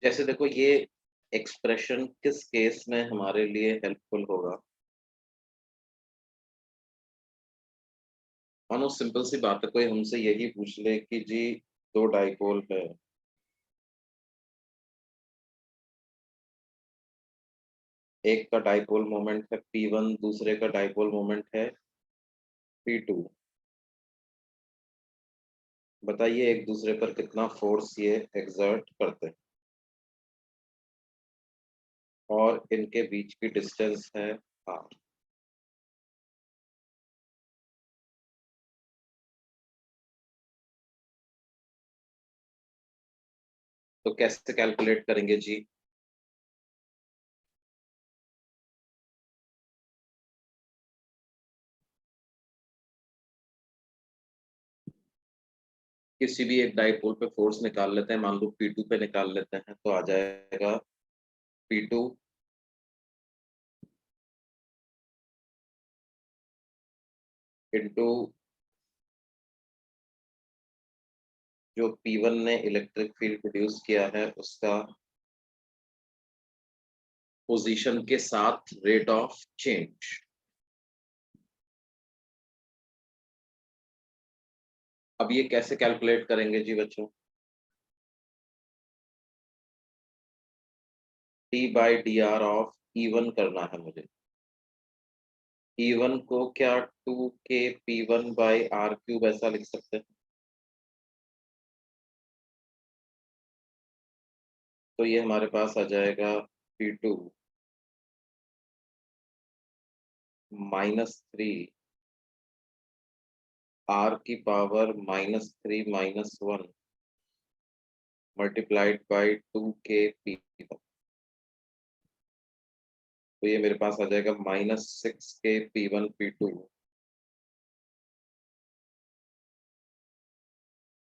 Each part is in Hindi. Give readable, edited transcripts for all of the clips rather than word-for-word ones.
जैसे देखो ये एक्सप्रेशन किस केस में हमारे लिए हेल्पफुल होगा। मानो सिंपल सी बात है, कोई हमसे यही पूछ ले कि जी 2 डाइपोल है, एक का डाइपोल मोमेंट है P1, दूसरे का डाइपोल मोमेंट है P2। बताइए एक दूसरे पर कितना फोर्स ये एक्सर्ट करते हैं और इनके बीच की डिस्टेंस है r। तो कैसे कैलकुलेट करेंगे जी? किसी भी एक डाइपोल पे फोर्स निकाल लेते हैं, मान लो P2 पे निकाल लेते हैं, तो आ जाएगा P2 इंटू जो P1 ने इलेक्ट्रिक फील्ड प्रोड्यूस किया है उसका पोजीशन के साथ रेट ऑफ चेंज। अब ये कैसे कैलकुलेट करेंगे जी बच्चों? T by D R of E1 करना है मुझे। E1 को क्या 2K P1 by are cube ऐसा लिख सकते हैं? तो ये हमारे पास आ जाएगा P2 -3 आर की power -3 -1 multiplied by 2K P1। तो ये मेरे पास आ जाएगा -6K P1 P2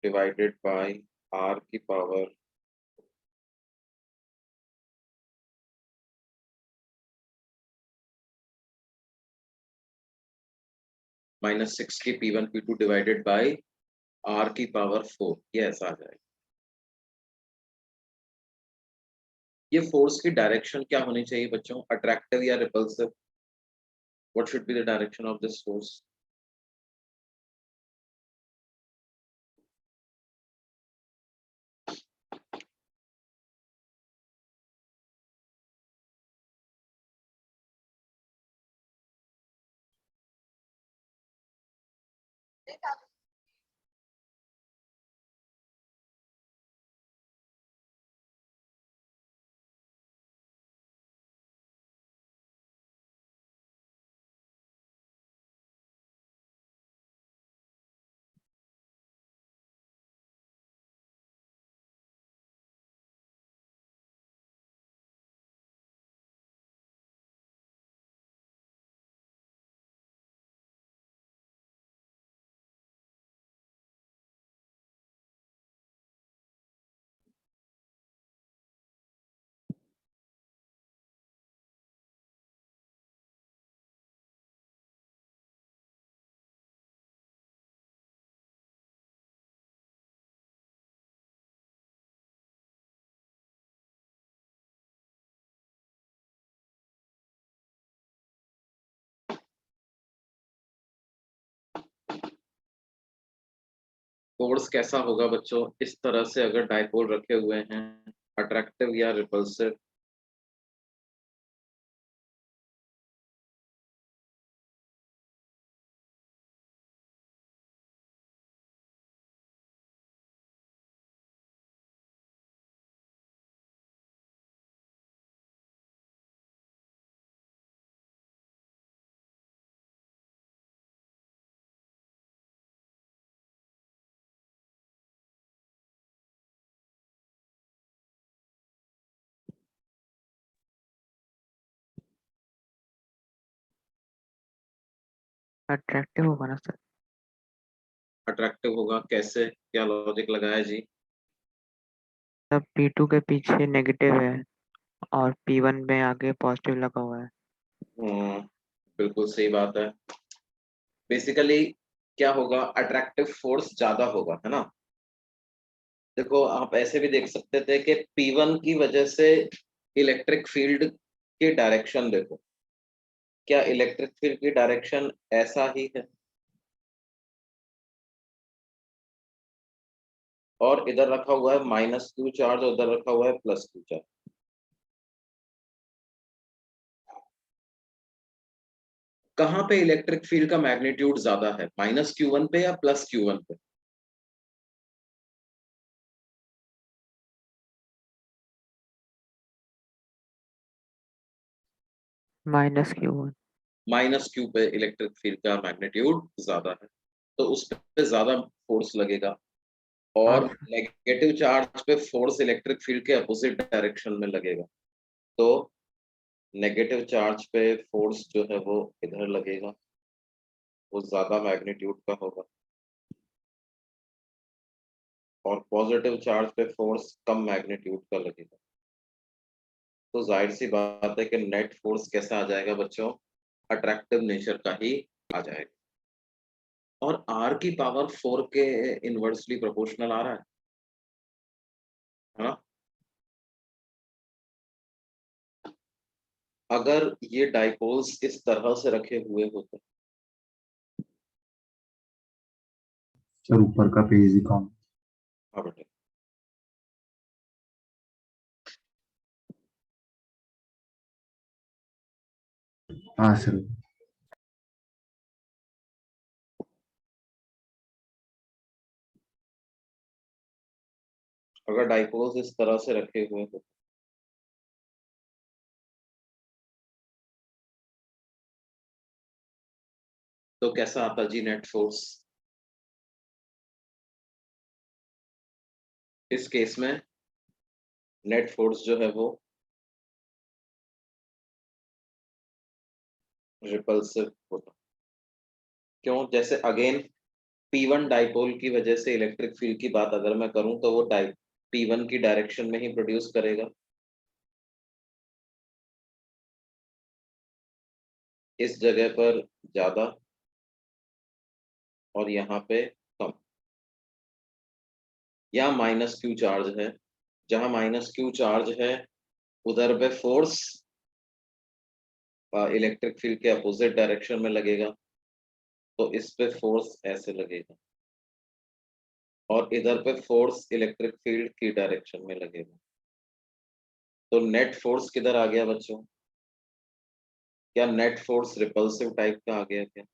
divided by R की पावर -6 की P1 P2 divided by R की पावर 4, ये ऐसा आ जाएगा। ये फोर्स की डायरेक्शन क्या होनी चाहिए बच्चों? अट्रैक्टिव या repulsive? What should be the direction of this force? Force कैसा होगा बच्चों इस तरह से अगर डाइपोल रखे हुए हैं, अट्रैक्टिव या रिपल्सिव? अट्रैक्टिव होगा ना सर। अट्रैक्टिव होगा कैसे, क्या लॉजिक लगाया जी? तब P2 के पीछे नेगेटिव है और P1 में आगे पॉजिटिव लगा हुआ है। हम्म, बिल्कुल सही बात है। बेसिकली क्या होगा, अट्रैक्टिव फोर्स ज्यादा होगा, है ना? देखो आप ऐसे भी देख सकते थे कि P1 की वजह से इलेक्ट्रिक फील्ड की डायरेक्शन देखो, क्या इलेक्ट्रिक फील्ड की डायरेक्शन ऐसा ही है, और इधर रखा हुआ है -q चार्ज और उधर रखा हुआ है +q चार्ज। कहाँ पे इलेक्ट्रिक फील्ड का मैग्नीट्यूड ज्यादा है, -q1 पे या +q1 पे? -q1। -q पे इलेक्ट्रिक फील्ड का मैग्नीट्यूड ज्यादा है, तो उस पे ज्यादा फोर्स लगेगा। हाँ और नेगेटिव चार्ज पे फोर्स इलेक्ट्रिक फील्ड के अपोजिट डायरेक्शन में लगेगा, तो नेगेटिव चार्ज पे फोर्स जो है वो इधर लगेगा, वो ज्यादा मैग्नीट्यूड का होगा, और पॉजिटिव चार्ज पे फोर्स कम मैग्नीट्यूड का लगेगा। तो जाहिर सी बात है कि नेट फोर्स कैसा आ जाएगा बच्चों, अट्रैक्टिव नेचर का ही आ जाएगा। और आर की पावर 4 के इनवर्सली प्रोपोर्शनल आ रहा है ना। अगर ये डाइपोल्स इस तरह से रखे हुए होते, सर ऊपर का पेज दिखाओ। हाँ बेटे, हाँ सर। अगर डाइपोल्स इस तरह से रखे हुए होते तो कैसा आता जी नेट फोर्स? इस केस में नेट फोर्स जो है वो रिपल्सिव होता। क्यों? जैसे अगेन P1 डाइपोल की वजह से इलेक्ट्रिक फील्ड की बात अगर मैं करूं तो वो P1 की डायरेक्शन में ही प्रोड्यूस करेगा, इस जगह पर ज्यादा और यहाँ पे कम। यहाँ -q चार्ज है, जहां -q चार्ज है उधर पे फोर्स इलेक्ट्रिक फील्ड के अपोजिट डायरेक्शन में लगेगा, तो इस पे फोर्स ऐसे लगेगा, और इधर पे फोर्स इलेक्ट्रिक फील्ड की डायरेक्शन में लगेगा। तो नेट फोर्स किधर आ गया बच्चों? क्या नेट फोर्स रिपल्सिव टाइप का आ गया क्या?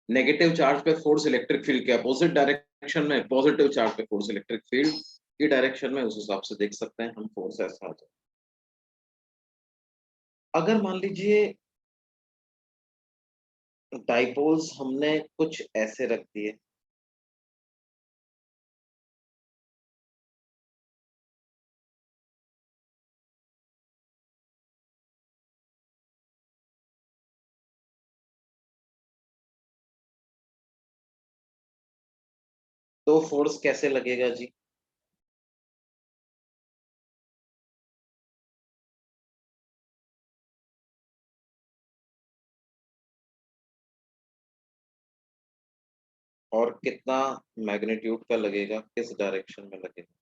नेगेटिव चार्ज पे फोर्स इलेक्ट्रिक फील्ड के अपोजिट डायरेक्शन में, पॉजिटिव चार्ज पे फोर्स इलेक्ट्रिक फील्ड की डायरेक्शन में, उस हिसाब से देख सकते हैं हम फोर्स ऐसा आ जाए। अगर मान लीजिए डाइपोल्स हमने कुछ ऐसे रख दिए, तो फोर्स कैसे लगेगा जी? और कितना मैग्नीट्यूड का लगेगा, किस डायरेक्शन में लगेगा?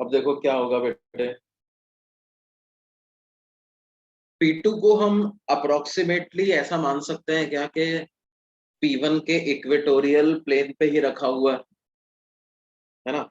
अब देखो क्या होगा बेटे, P2 को हम अप्रोक्सीमेटली ऐसा मान सकते हैं क्या कि P1 के इक्वेटोरियल प्लेन पे ही रखा हुआ है ना।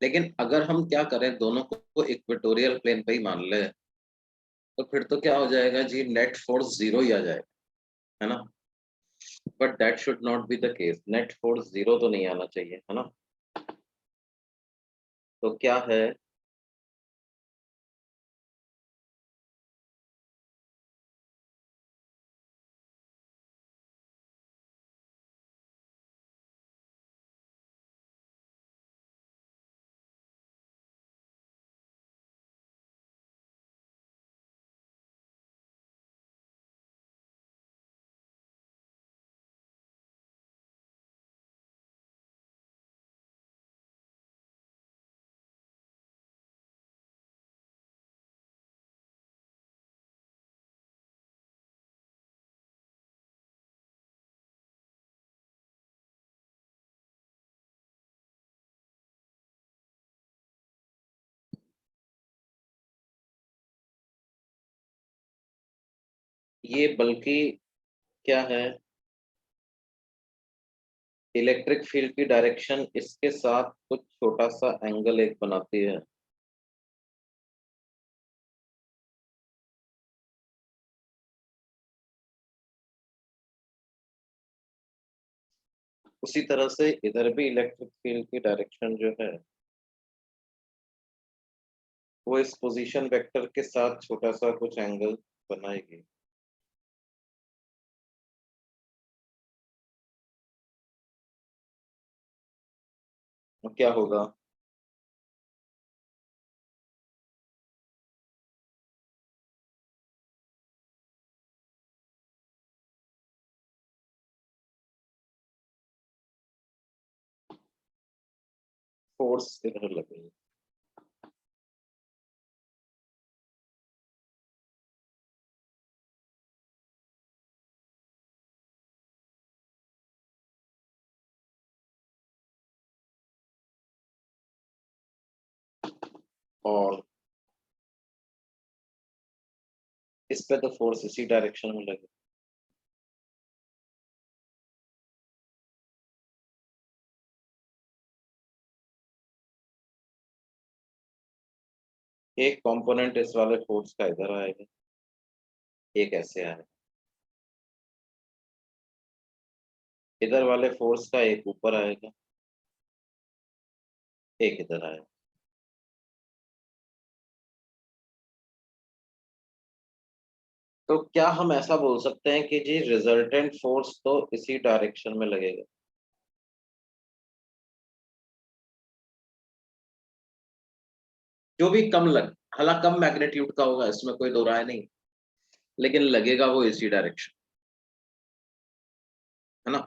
लेकिन अगर हम क्या करें, दोनों को इक्वेटोरियल प्लेन पे ही मान ले, तो फिर तो क्या हो जाएगा जी, नेट फोर्स जीरो ही आ जाएगा, है ना। But that should not be the case, net force zero तो नहीं आना चाहिए, है ना। तो क्या है, ये बल्कि क्या है, इलेक्ट्रिक फील्ड की डायरेक्शन इसके साथ कुछ छोटा सा एंगल एक बनाती है। उसी तरह से इधर भी इलेक्ट्रिक फील्ड की डायरेक्शन जो है वो इस पोजीशन वेक्टर के साथ छोटा सा कुछ एंगल बनाएगी। और क्या होगा, फोर्स इधर लगेगी। और इस पे तो फोर्स इसी डायरेक्शन में लगेगी। एक कंपोनेंट इस वाले फोर्स का इधर आएगा, एक ऐसे आएगा, इधर वाले फोर्स का एक ऊपर आएगा, एक इधर आएगा। तो क्या हम ऐसा बोल सकते हैं कि जी रिजल्टेंट फोर्स तो इसी डायरेक्शन में लगेगा। जो भी कम लग, हालांकि कम मैग्नीट्यूड का होगा, इसमें कोई दो राय नहीं, लेकिन लगेगा वो इसी डायरेक्शन, है ना।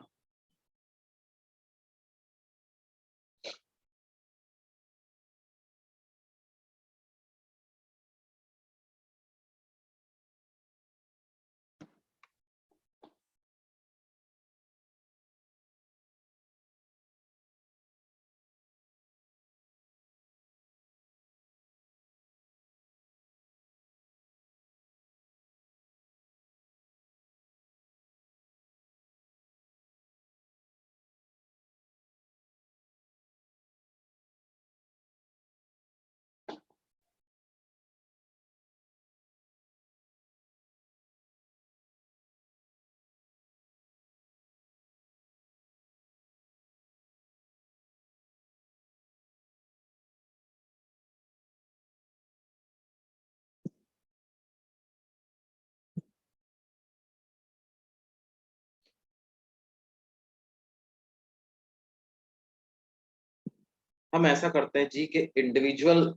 हम ऐसा करते हैं जी कि इंडिविजुअल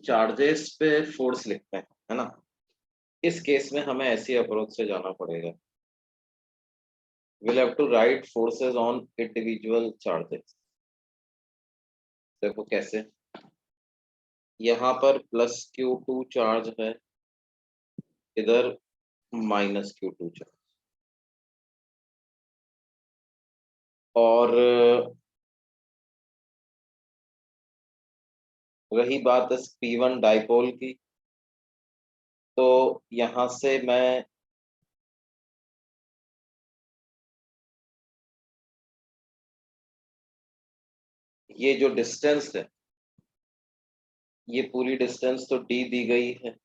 चार्जेस पे फोर्स लिखते हैं, है ना। इस केस में हमें ऐसी अप्रोच से जाना पड़ेगा, we'll have to write forces on individual charges। देखो कैसे, यहाँ पर +Q2 चार्ज है, इधर -Q2 चार्ज, और रही बात इस P1 डाइपोल की, तो यहां से मैं ये जो डिस्टेंस है, ये पूरी डिस्टेंस तो d दी गई है,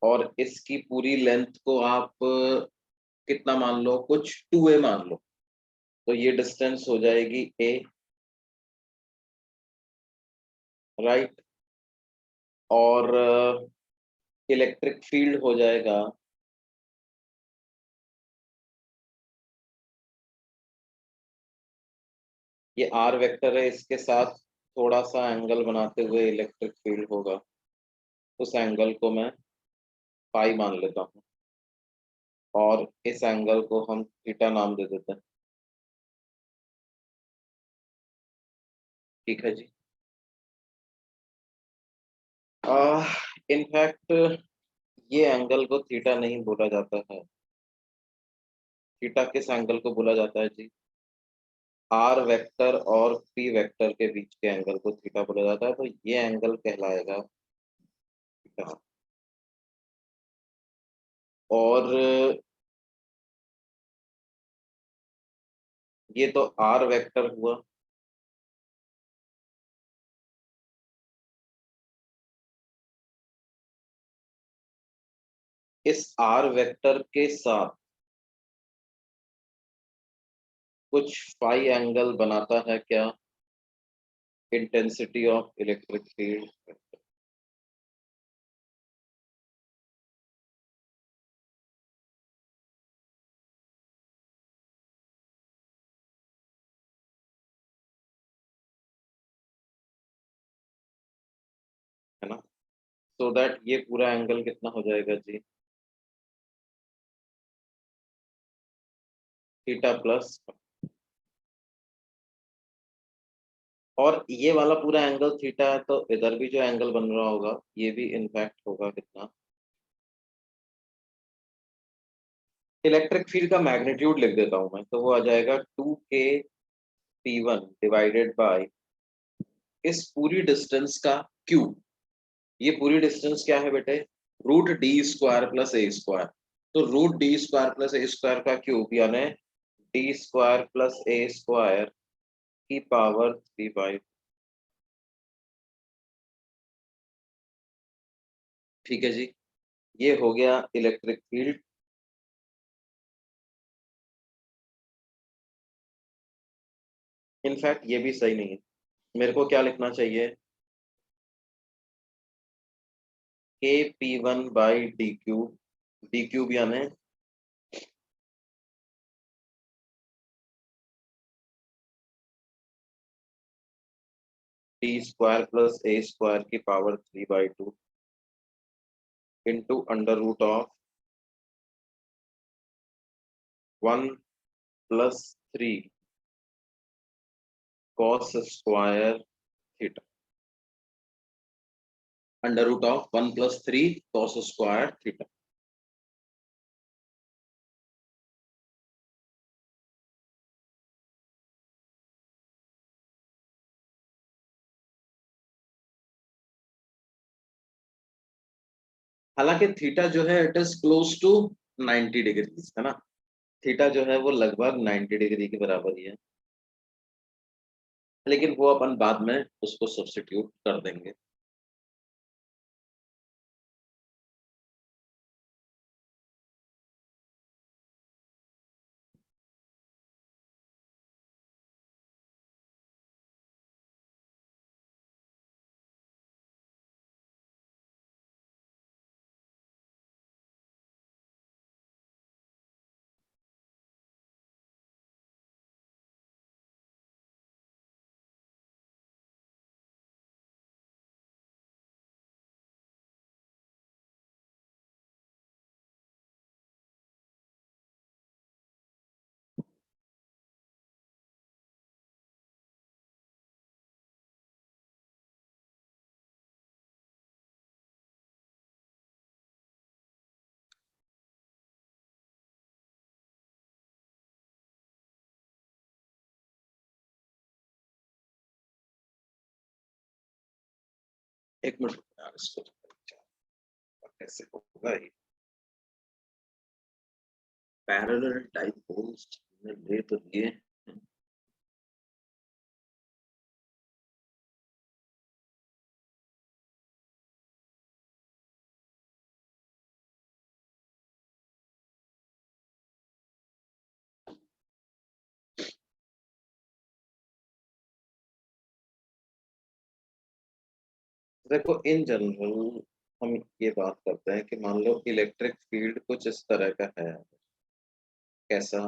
और इसकी पूरी लेंथ को आप कितना मान लो, कुछ 2a मान लो, तो ये डिस्टेंस हो जाएगी a, राइट। और इलेक्ट्रिक फील्ड हो जाएगा ये r वेक्टर है, इसके साथ थोड़ा सा एंगल बनाते हुए इलेक्ट्रिक फील्ड होगा, उस एंगल को मैं पाई मान लेता हूँ, और इस एंगल को हम थीटा नाम दे देते हैं, ठीक है जी। इनफैक्ट ये एंगल को थीटा नहीं बोला जाता है, थीटा किस एंगल को बोला जाता है जी, आर वेक्टर और पी वेक्टर के बीच के एंगल को थीटा बोला जाता है, तो ये एंगल कहलाएगा थीटा। और ये तो आर वेक्टर हुआ, इस आर वेक्टर के साथ कुछ फाई एंगल बनाता है क्या, इंटेंसिटी ऑफ इलेक्ट्रिक फील्ड, है ना। सो दैट ये पूरा एंगल कितना हो जाएगा जी, थीटा प्लस, और ये वाला पूरा एंगल थीटा है, तो इधर भी जो एंगल बन रहा होगा ये भी इनफैक्ट होगा कितना, इलेक्ट्रिक फील्ड का मैग्नीट्यूड लिख देता हूं मैं, तो वो आ जाएगा 2kP1 डिवाइडेड बाय इस पूरी डिस्टेंस का क्यूब। ये पूरी डिस्टेंस क्या है बेटे, √d² + a², तो √d² + a² का क्यूब, यानी d² + a² की पावर 3/, ठीक है जी। ये हो गया इलेक्ट्रिक फील्ड। इनफैक्ट ये भी सही नहीं है, मेरे को क्या लिखना चाहिए, kP1/d³ यानी T square plus A square की power 3/2 into under root of 1+3 cos square theta, under root of 1+3 cos square theta. हालांकि थीटा जो है it is close to 90 degree, है ना। थीटा जो है वो लगभग 90 डिग्री के बराबर ही है, लेकिन वो अपन बाद में उसको सब्स्टिट्यूट कर देंगे। एक मिनट यार, इसको कैसे होगा ये पैरेलल डाइपोल्स में ले तो लिए। देखो इन जनरल हम ये बात करते हैं कि मान लो इलेक्ट्रिक फील्ड कुछ इस तरह का है। कैसा?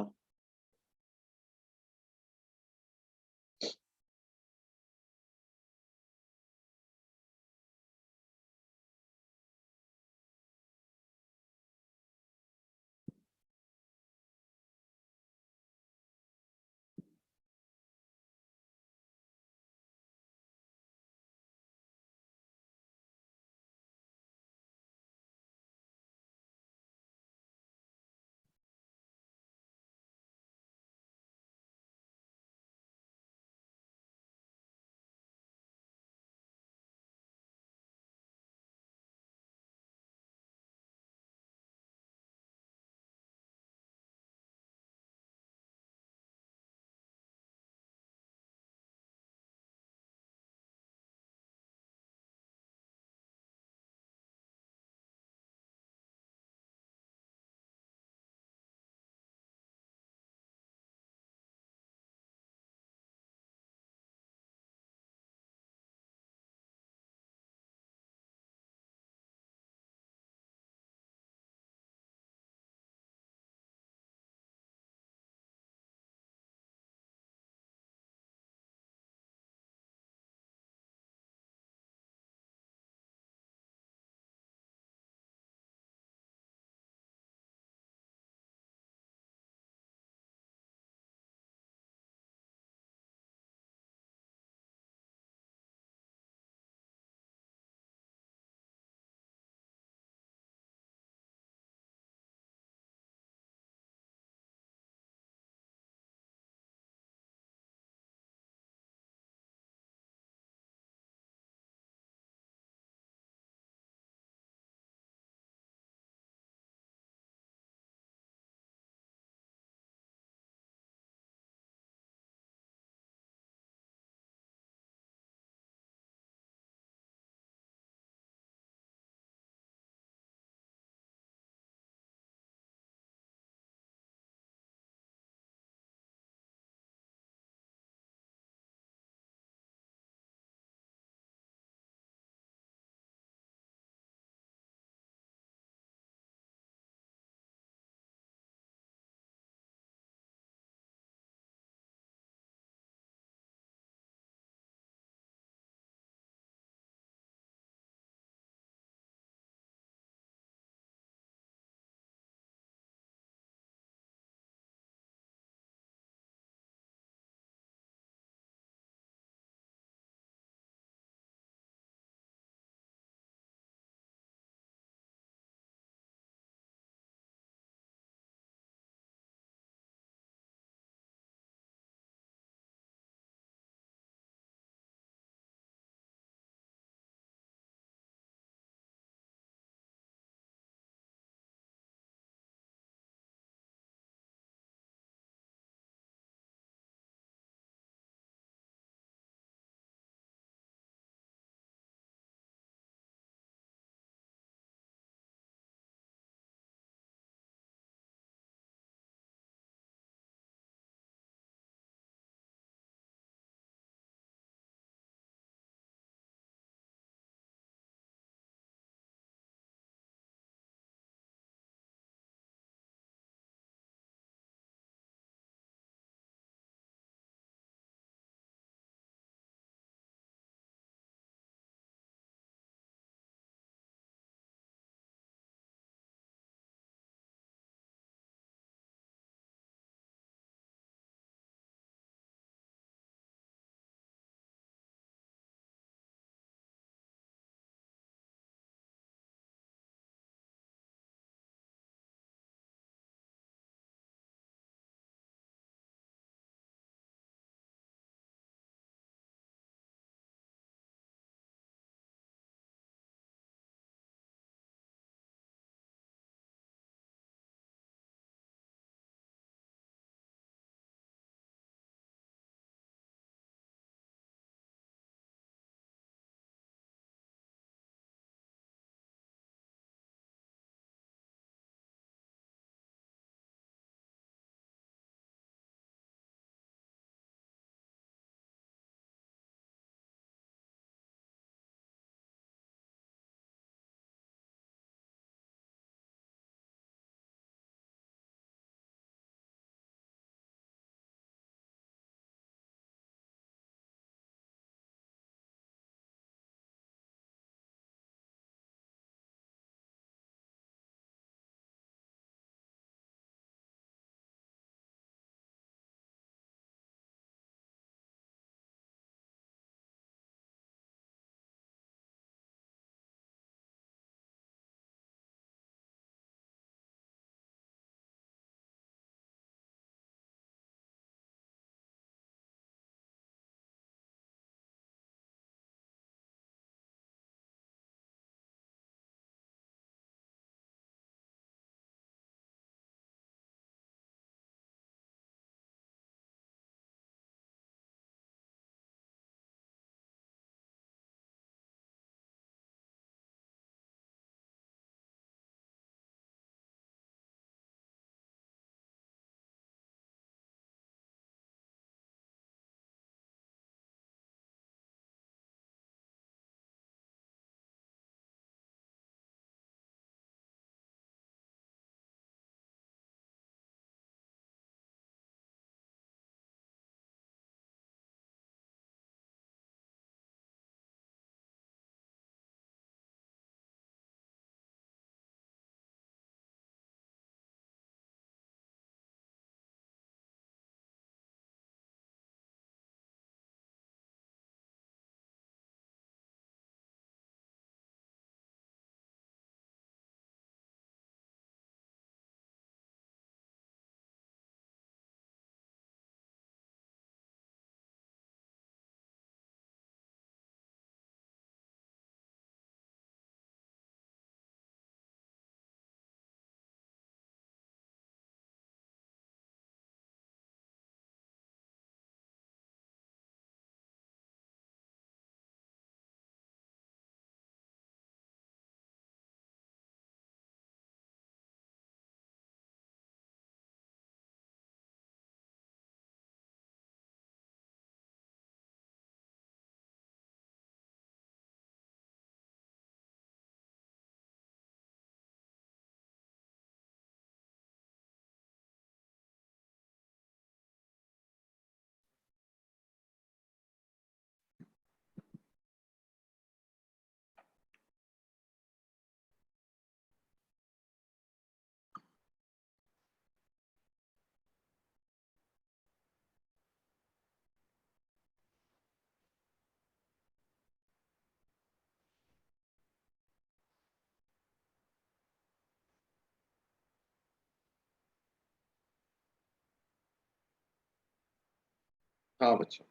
हाँ बच्चों,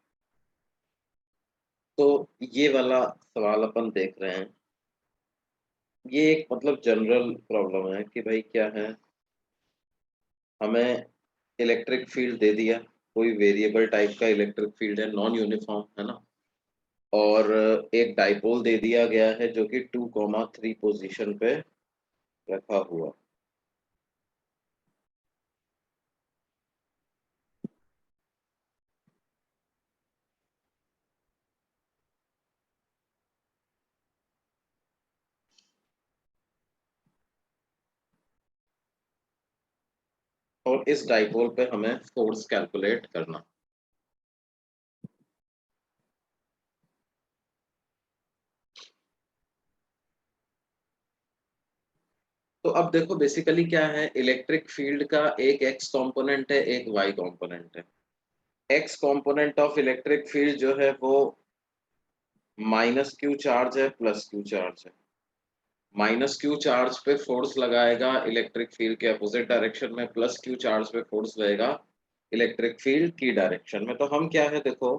तो ये वाला सवाल अपन देख रहे हैं। ये एक मतलब जनरल प्रॉब्लम है कि भाई क्या है, हमें इलेक्ट्रिक फील्ड दे दिया, कोई वेरिएबल टाइप का इलेक्ट्रिक फील्ड है, नॉन यूनिफॉर्म है ना, और एक डाइपोल दे दिया गया है जो कि 2,3 पोजीशन पे रखा हुआ। और इस डाइपोल पे हमें फोर्स कैलकुलेट करना। तो अब देखो बेसिकली क्या है, इलेक्ट्रिक फील्ड का एक एक्स कंपोनेंट है, एक वाई कंपोनेंट है। X component of electric field जो है वो माइनस क्यू चार्ज है, प्लस क्यू चार्ज है। माइनस क्यू चार्ज पे फोर्स लगाएगा इलेक्ट्रिक फील्ड के अपोजिट डायरेक्शन में, प्लस क्यू चार्ज पे फोर्स लगेगा इलेक्ट्रिक फील्ड की डायरेक्शन में। तो हम क्या है देखो,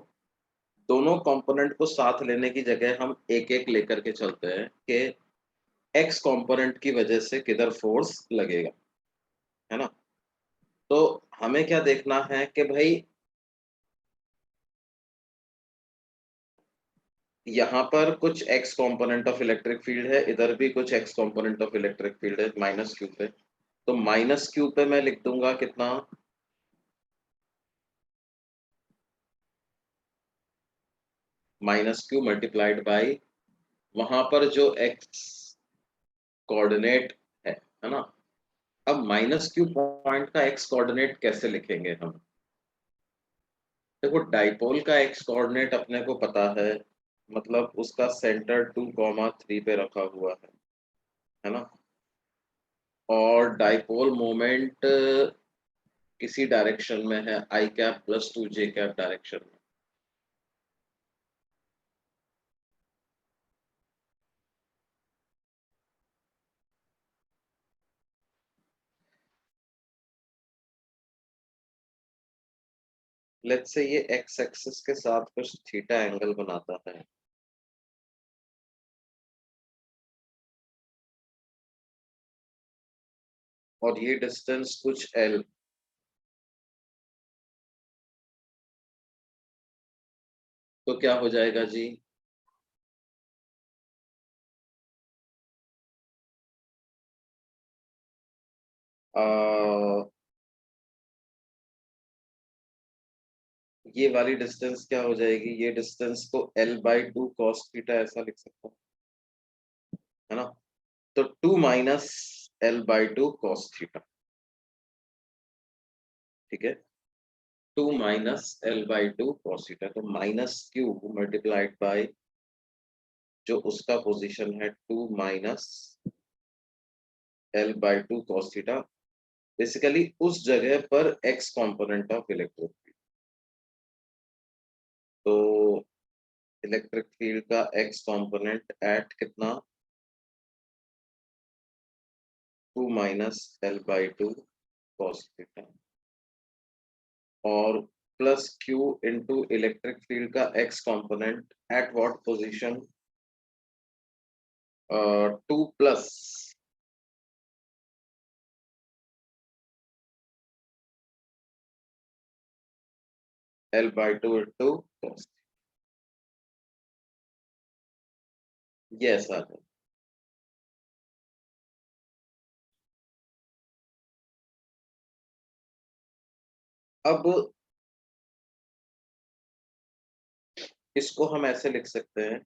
दोनों कंपोनेंट को साथ लेने की जगह हम एक एक लेकर के चलते हैं कि एक्स कंपोनेंट की वजह से किधर फोर्स लगेगा, है ना। तो हमें क्या देखना है कि भाई यहाँ पर कुछ x component of electric field है, इधर भी कुछ x component of electric field है माइनस क्यू पे। तो माइनस क्यू पे मैं लिख दूंगा कितना, माइनस क्यू मल्टीप्लाइड बाई वहां पर जो एक्स कोऑर्डिनेट है ना। अब माइनस क्यू पॉइंट का एक्स कोऑर्डिनेट कैसे लिखेंगे हम? देखो डाइपोल का एक्स कोऑर्डिनेट अपने को पता है, मतलब उसका सेंटर 2,3 पे रखा हुआ है ना। और डाइपोल मोमेंट किसी डायरेक्शन में है, i cap plus 2 j cap direction में। लेट्स से ये एक्स एक्सिस के साथ कुछ थीटा एंगल बनाता है, और ये डिस्टेंस कुछ एल। तो क्या हो जाएगा जी, आ, ये वाली डिस्टेंस क्या हो जाएगी, ये डिस्टेंस को L/2 cos थीटा ऐसा लिख सकता हूँ, है ना। तो 2 माइनस L/2 cos थीटा, ठीक है। 2 माइनस L/2 cos थीटा, तो माइनस क्यू मल्टीप्लाइड बाय जो उसका पोजीशन है 2 minus L/2 cos theta, basically उस जगह पर x component of electric field. तो इलेक्ट्रिक फील्ड का एक्स कंपोनेंट एट कितना, 2 माइनस L/2 cos थीटा, और plus q into electric field का x component at what position, 2 plus L/2 into cos। Yes sir. अब इसको हम ऐसे लिख सकते हैं,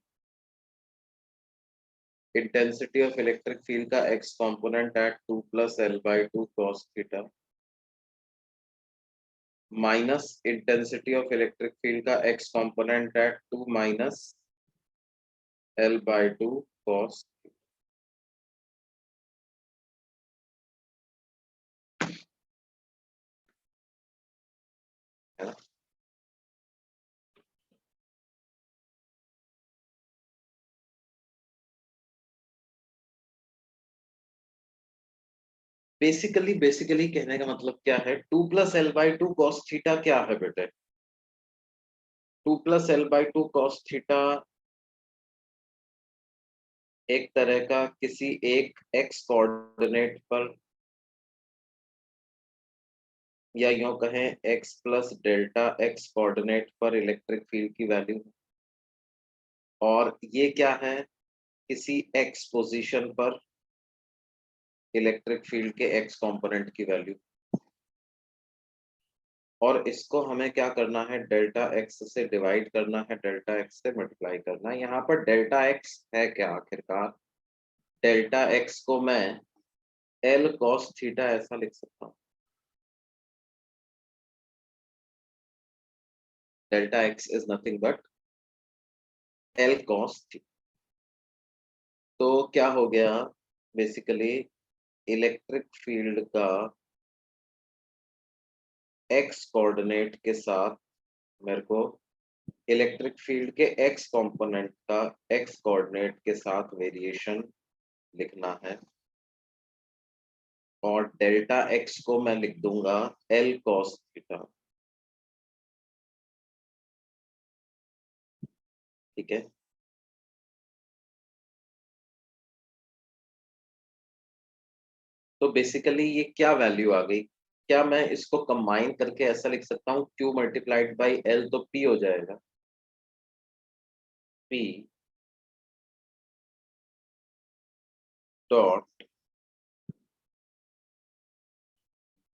इंटेंसिटी ऑफ इलेक्ट्रिक फील्ड का x component at 2 plus L/2 cos theta minus intensity of electric field का x component at 2 minus L/2 cos, है ना। बेसिकली कहने का मतलब क्या है, 2 प्लस L/2 cos थीटा क्या है बेटे? 2+L/2 cos थीटा एक तरह का किसी एक x कोऑर्डिनेट पर, या यूं कहें x plus delta x coordinate पर इलेक्ट्रिक फील्ड की वैल्यू, और ये क्या है, किसी x पोजीशन पर इलेक्ट्रिक फील्ड के x कंपोनेंट की वैल्यू। और इसको हमें क्या करना है, डेल्टा x से डिवाइड करना है, डेल्टा x से मल्टीप्लाई करना है। यहाँ पर डेल्टा x है क्या आखिरकार, डेल्टा x को मैं L cos थीटा ऐसा लिख सकता हूँ। Delta x is nothing but L cos theta. तो क्या हो गया, बेसिकली इलेक्ट्रिक फील्ड का x कोऑर्डिनेट के साथ मेरे को इलेक्ट्रिक फील्ड के x कंपोनेंट का x कोऑर्डिनेट के साथ वेरिएशन लिखना है, और डेल्टा x को मैं लिख दूंगा L cos थीटा। ठीक है, तो बेसिकली ये क्या वैल्यू आ गई, क्या मैं इसको कंबाइन करके ऐसा लिख सकता हूँ Q मल्टीप्लाइड बाई L, तो P हो जाएगा P dot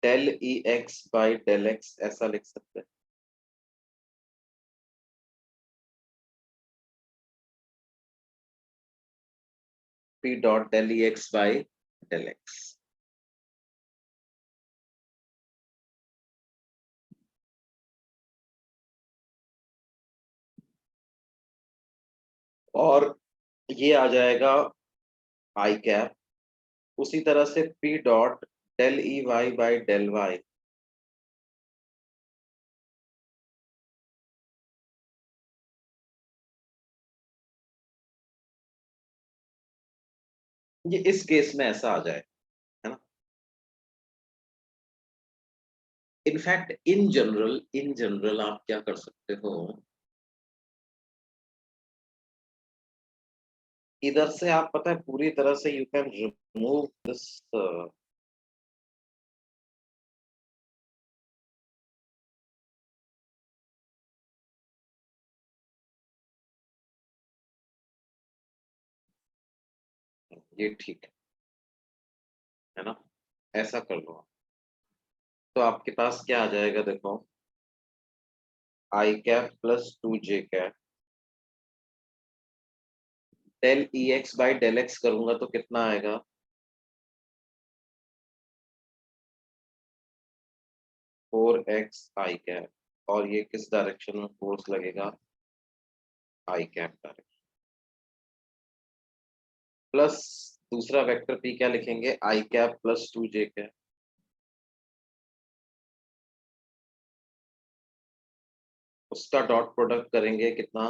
del E x by del X, ऐसा लिख सकते हैं। P dot del E x by del X. और ये आ जाएगा आई कैप, उसी तरह से P dot del E Y by del Y, ये इस केस में ऐसा आ जाए, है ना। इनफैक्ट इन जनरल आप क्या कर सकते हो, इधर से आप पता है पूरी तरह से यू कैन रिमूव दिस, ये ठीक है ना, ऐसा कर लो। तो आपके पास क्या आ जाएगा, देखो i cap plus 2j cap, del E x by del x करूंगा तो कितना आएगा, 4x आई कैप, और ये किस डायरेक्शन में फोर्स लगेगा, आई कैप डायरेक्शन, प्लस दूसरा वेक्टर p क्या लिखेंगे, I cap plus 2j cap, उसका डॉट प्रोडक्ट करेंगे कितना,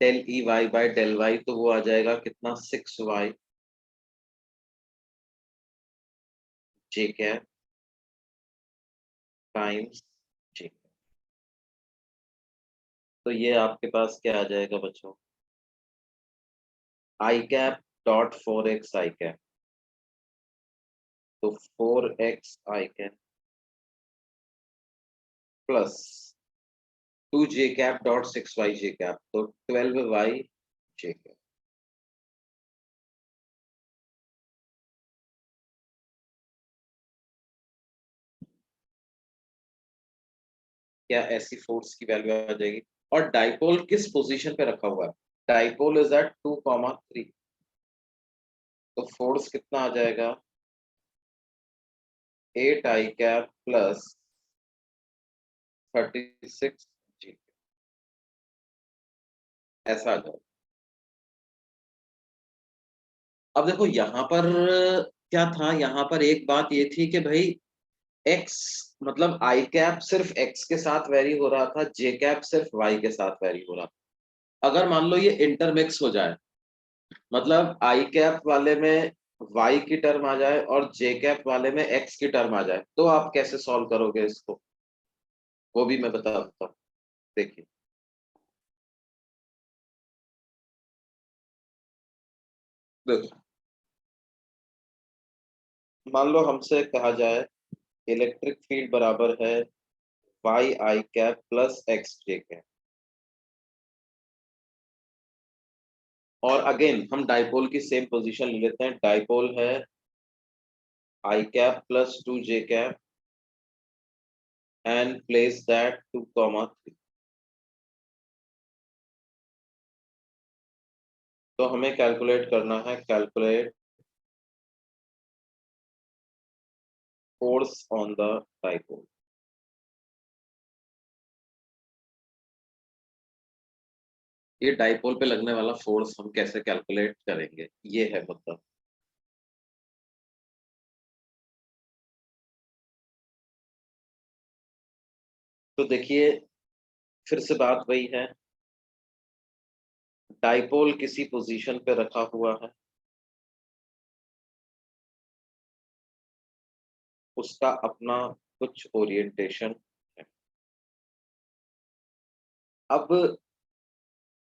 del E Y by del Y, तो वो आ जाएगा कितना, 6y j cap times j। तो ये आपके पास क्या आ जाएगा बच्चों, i cap dot 4x i cap, तो 4x i cap plus 2j cap dot 6y j cap, तो 12y j कैप। क्या ऐसी फोर्स की वैल्यू आ जाएगी, और डाइपोल किस पोजीशन पे रखा हुआ है, डाइपोल इज एट 2,3, तो फोर्स कितना आ जाएगा, 8 आई कैप प्लस 36 जी, ऐसा आ जाएगा। अब देखो यहाँ पर क्या था, यहाँ पर एक बात ये थी कि भाई x मतलब आई कैप सिर्फ x के साथ वेरी हो रहा था, j कैप सिर्फ y के साथ वेरी हो रहा था। अगर मान लो ये इंटरमिक्स हो जाए, मतलब आई कैप वाले में y की टर्म आ जाए और j कैप वाले में x की टर्म आ जाए, तो आप कैसे सॉल्व करोगे इसको, वो भी मैं बता देता हूँ। देखिए, देखो, मान लो हमसे कहा जाए इलेक्ट्रिक फील्ड बराबर है y i cap plus x j cap, और अगेन हम डाइपोल की सेम पोजीशन ले लेते हैं। डाइपोल है i cap plus 2 j cap and place that 2,3। तो हमें कैलकुलेट करना है, calculate force on the dipole. ये डाइपोल पे लगने वाला फोर्स हम कैसे कैलकुलेट करेंगे, ये है मुद्दा। तो देखिए, फिर से बात वही है, डाइपोल किसी पोजीशन पे रखा हुआ है, उसका अपना कुछ ओरिएंटेशन है। अब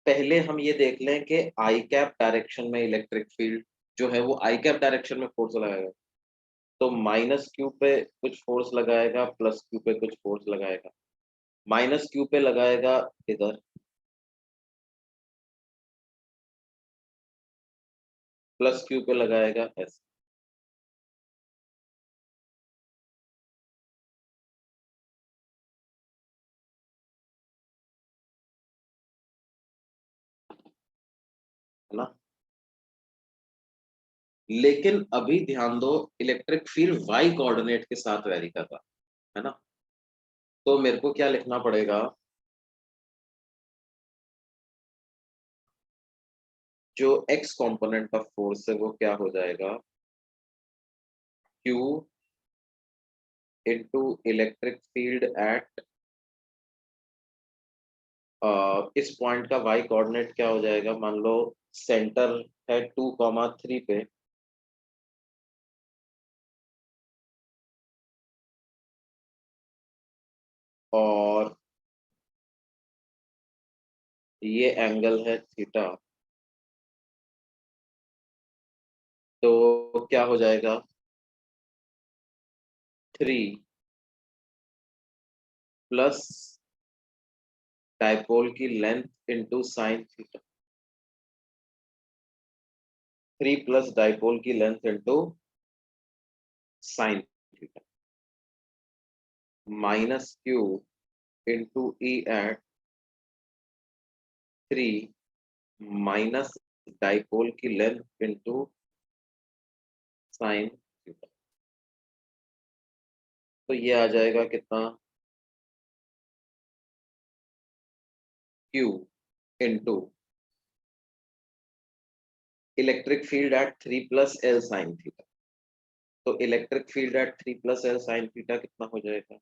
पहले हम ये देख लें कि आई कैप डायरेक्शन में इलेक्ट्रिक फील्ड जो है वो आई कैप डायरेक्शन में फोर्स लगाएगा, तो माइनस क्यू पे कुछ फोर्स लगाएगा, प्लस क्यू पे कुछ फोर्स लगाएगा। माइनस क्यू पे लगाएगा इधर, प्लस क्यू पे लगाएगा ऐसे। है ना? लेकिन अभी ध्यान दो, इलेक्ट्रिक फील्ड वाई कोऑर्डिनेट के साथ वेरी कर रहा है ना? तो मेरे को क्या लिखना पड़ेगा, जो एक्स कंपोनेंट ऑफ फोर्स है वो क्या हो जाएगा, Q into electric field eight, इस पॉइंट का वाई कोऑर्डिनेट क्या हो जाएगा, मान लो सेंटर है 2,3 पे, और ये एंगल है थीटा। तो क्या हो जाएगा, 3 प्लस डाइपोल की length into sine theta, 3 plus dipole की length into sine theta, minus q into E at 3 minus dipole की लेंथ इंटू साइन थीटा। तो ये आ जाएगा कितना, q into electric field at 3 plus l sine theta. तो electric field at 3 plus l sine theta कितना हो जाएगा,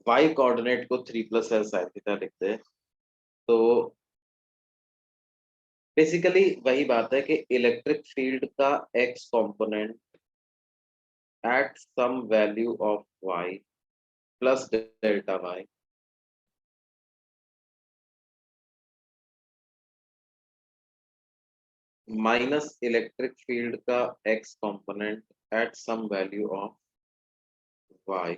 वाई कोऑर्डिनेट को 3 प्लस एल साइन थीटा लिखते हैं। तो बेसिकली वही बात है कि इलेक्ट्रिक फील्ड का x component at some value of y plus delta y minus electric field का x component at some value of y,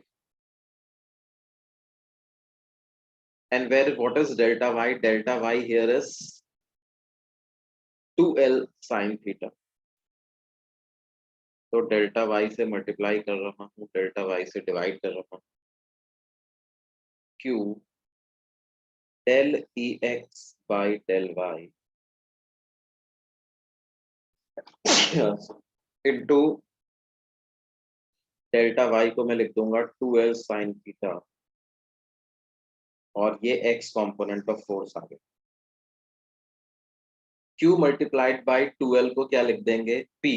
and where what is delta y, delta y here is 2l sin theta। तो डेल्टा y से मल्टीप्लाई कर रहा हूँ, डेल्टा y से डिवाइड कर रहा हूँ, q del ex by del y into delta y को मैं लिख दूंगा 2l sin थीटा, और ये x कंपोनेंट ऑफ फोर्स आ गया। q मल्टीप्लाइड बाई 2l को क्या लिख देंगे, p।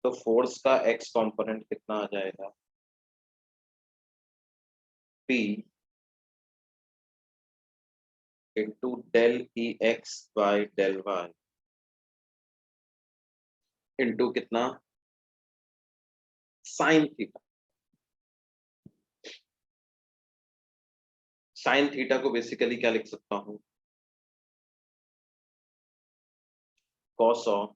तो फोर्स का x कंपोनेंट कितना आ जाएगा, p into del E x by del Y into कितना साइन थीटा। साइन थीटा को बेसिकली क्या लिख सकता हूं, कॉस ऑफ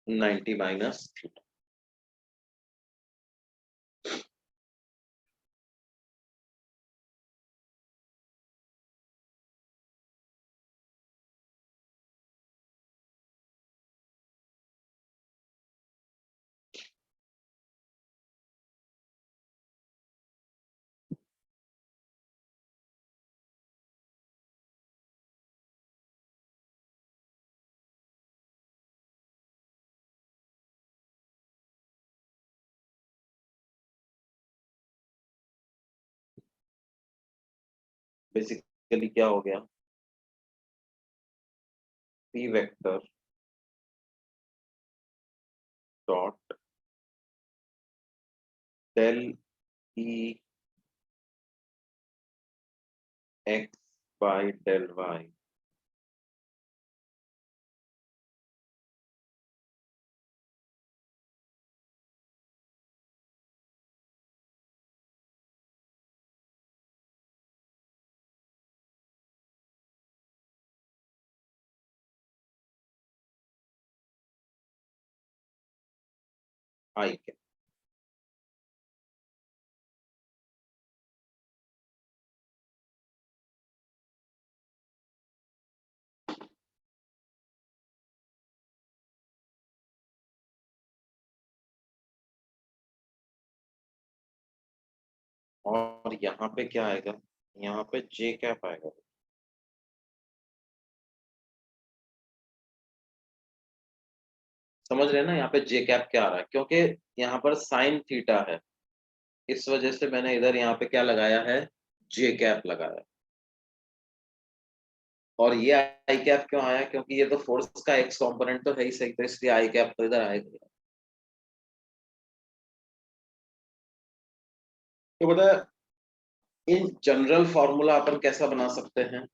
-90 थीटा। बेसिकली क्या हो गया, p vector dot del E x by del y i के। और यहाँ पे क्या आएगा, यहाँ पे जे कैप आएगा। समझ रहे हैं ना, यहाँ पे जे कैप क्या आ रहा है, क्योंकि यहाँ पर साइन थीटा है, इस वजह से मैंने इधर यहाँ पे क्या लगाया है, जे कैप लगाया। और ये आई कैप क्यों आया, क्योंकि ये तो फोर्स का एक्स कंपोनेंट तो है ही सही, तो इसलिए आई कैप तो इधर आएगा। तो बता, इन जनरल फॉर्मूला अपन कैसा बना सकते हैं,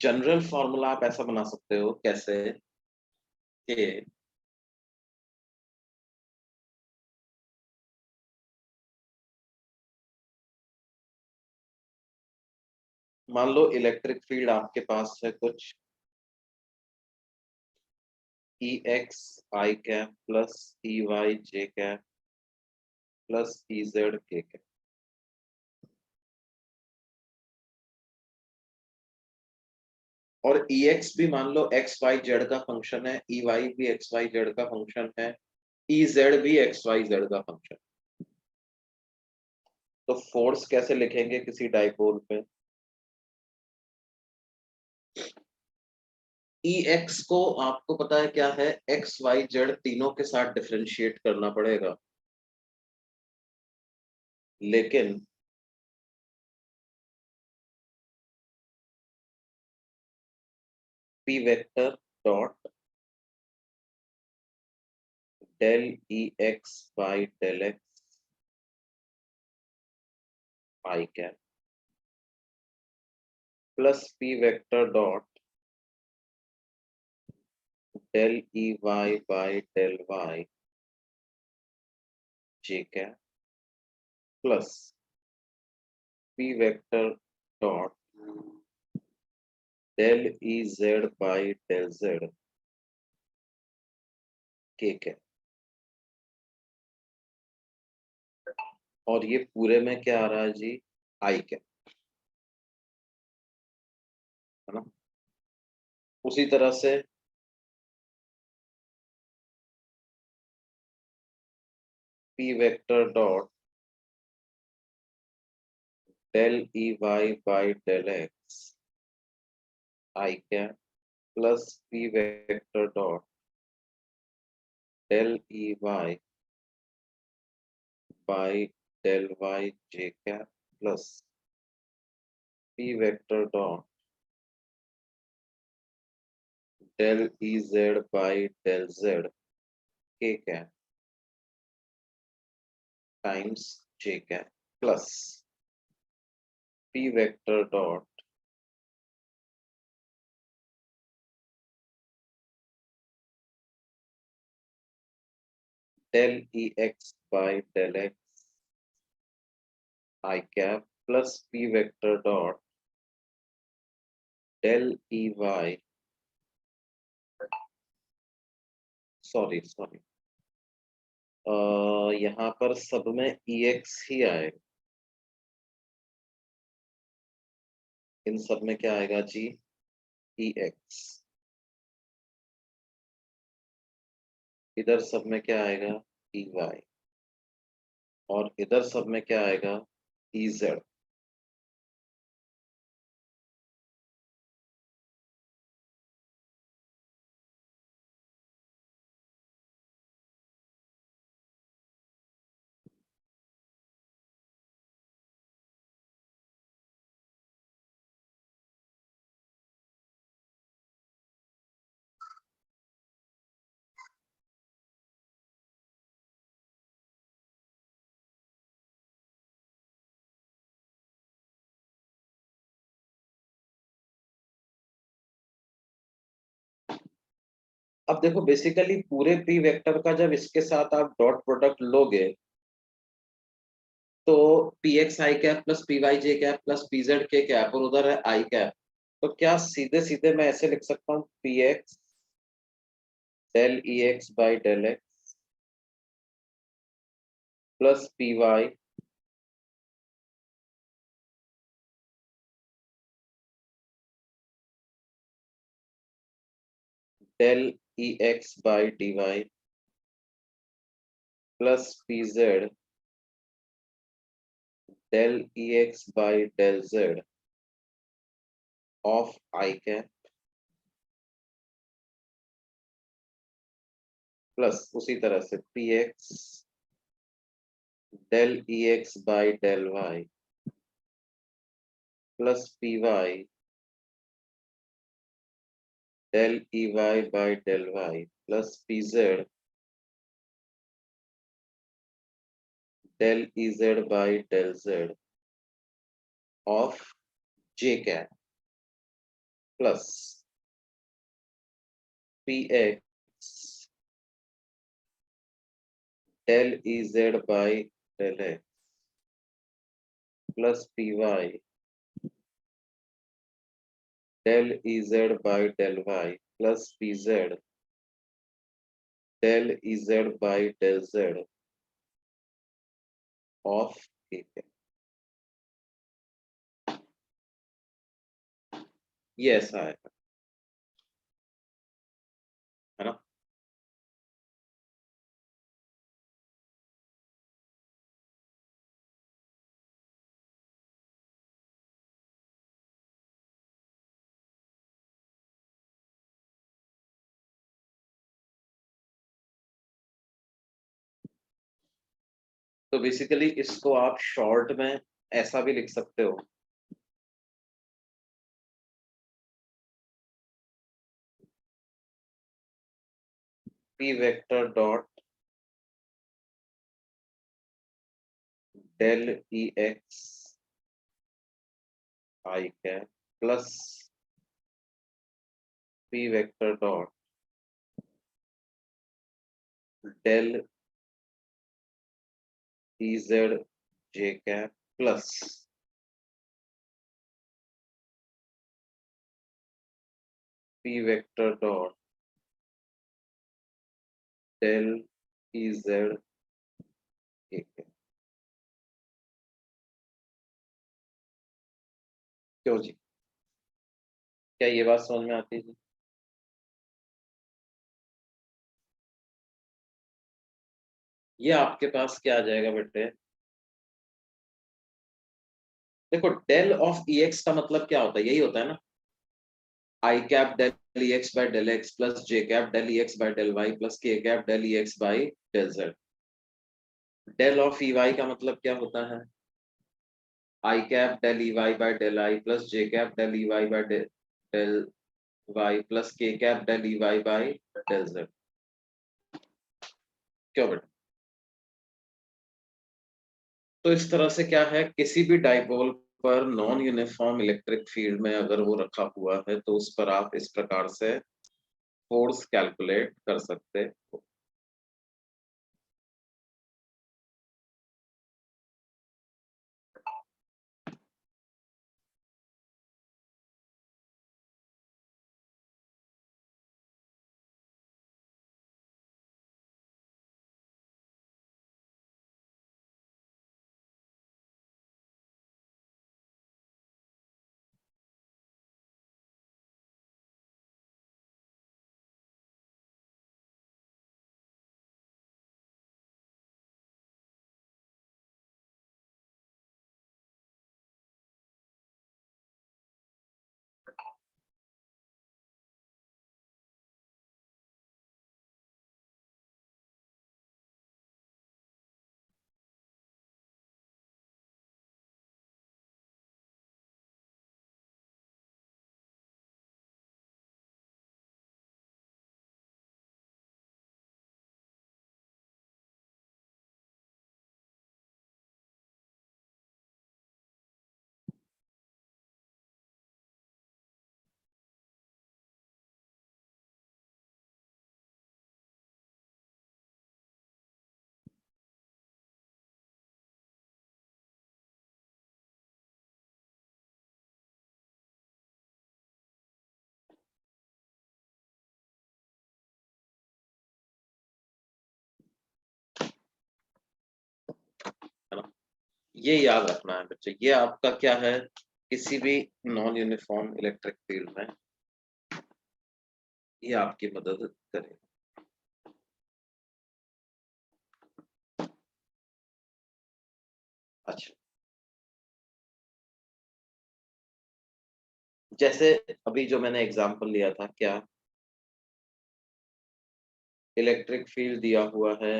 जनरल फॉर्मूला आप ऐसा बना सकते हो कैसे कि मान लो इलेक्ट्रिक फील्ड आपके पास है कुछ ई एक्स आई कैप प्लस ई वाई जे कैप प्लस ई जेड के कैप। और ई एक्स भी मान लो एक्स वाई जेड का फंक्शन है, ई वाई भी एक्स वाई जेड का फंक्शन है, ई जेड भी एक्स वाई जेड का फंक्शन। तो फोर्स कैसे लिखेंगे किसी डाइपोल पे, ई एक्स को आपको पता है क्या है, एक्स वाई जेड तीनों के साथ डिफरेंशिएट करना पड़ेगा, लेकिन P vector dot del E x by del x I cap plus P vector dot del E Y by del Y J cap plus P vector dot del E Z by del Z के कैप। और ये पूरे में क्या आ रहा है जी, आई कैप, है ना। उसी तरह से p vector dot del E Y by del x I cap plus P vector dot del E Y by del Y J cap plus P vector dot del E Z by del Z के cap. Times j cap plus P vector dot del Ex by del X I cap plus P vector dot del Ey, sorry यहाँ पर सब में Ex ही आएगा, इन सब में क्या आएगा जी? Ex। इधर सब में क्या आएगा? Ey। और इधर सब में क्या आएगा? Ez। अब देखो बेसिकली पूरे पी वेक्टर का जब इसके साथ आप डॉट प्रोडक्ट लोगे तो पी एक्स आई कैप प्लस पी वाई जे कैप प्लस पी जेड के कैप और उधर है आई कैप, तो क्या सीधे सीधे मैं ऐसे लिख सकता हूँ P X del E x by del x plus P Y del E x by D Y plus P Z del Ex by del Z of I cap plus उसी तरह से Px del Ex by del Y plus Py del Ey by del Y plus Pz del Ez by del Z of J cap plus Px del Ez by del X plus Py del Ez by del Y plus Pz del Ez by del Z of A cap। ये ऐसा है ना? तो बेसिकली इसको आप शॉर्ट में ऐसा भी लिख सकते हो, p vector dot del E x आई cap plus P vector dot del E z j cap plus P vector dot del E z के कैप। क्यों जी, क्या ये बात समझ में आती है जी? ये आपके पास क्या आ जाएगा बेटे? देखो डेल ऑफ ई एक्स का मतलब क्या होता है, यही होता है ना, i cap del E x by del x plus J cap del E x by del Y plus के cap del E x by del z. Del of E y का मतलब क्या होता है? I cap del E y by del i plus J cap del E y by del Y plus के cap del E y by del z. क्यों बेटा? तो इस तरह से क्या है, किसी भी डाइपोल पर नॉन यूनिफॉर्म इलेक्ट्रिक फील्ड में अगर वो रखा हुआ है तो उस पर आप इस प्रकार से फोर्स कैलकुलेट कर सकते हो। है ना, ये याद रखना है बच्चे, ये आपका क्या है, किसी भी नॉन यूनिफॉर्म इलेक्ट्रिक फील्ड में ये आपकी मदद करेगा। अच्छा, जैसे अभी जो मैंने एग्जांपल लिया था, क्या इलेक्ट्रिक फील्ड दिया हुआ है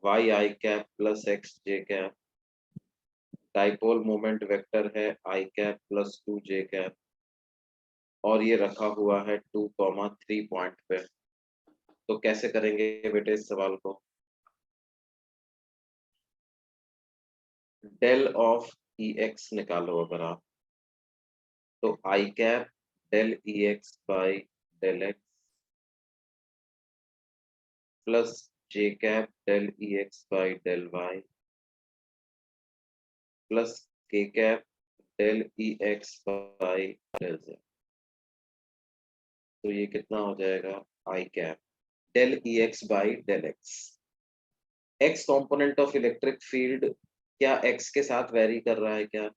y i cap plus x j cap, dipole moment vector है i cap plus 2 j cap, और ये रखा हुआ है 2,3 पॉइंट पे। तो कैसे करेंगे बेटे इस सवाल को? डेल ऑफ ई एक्स निकालो अगर आप, तो I cap del E x by del x plus J cap del E x by del Y plus के cap del E x by del Z. तो ये कितना हो जाएगा, I cap del E x by del X. X component of electric field क्या एक्स के साथ वेरी कर रहा है क्या?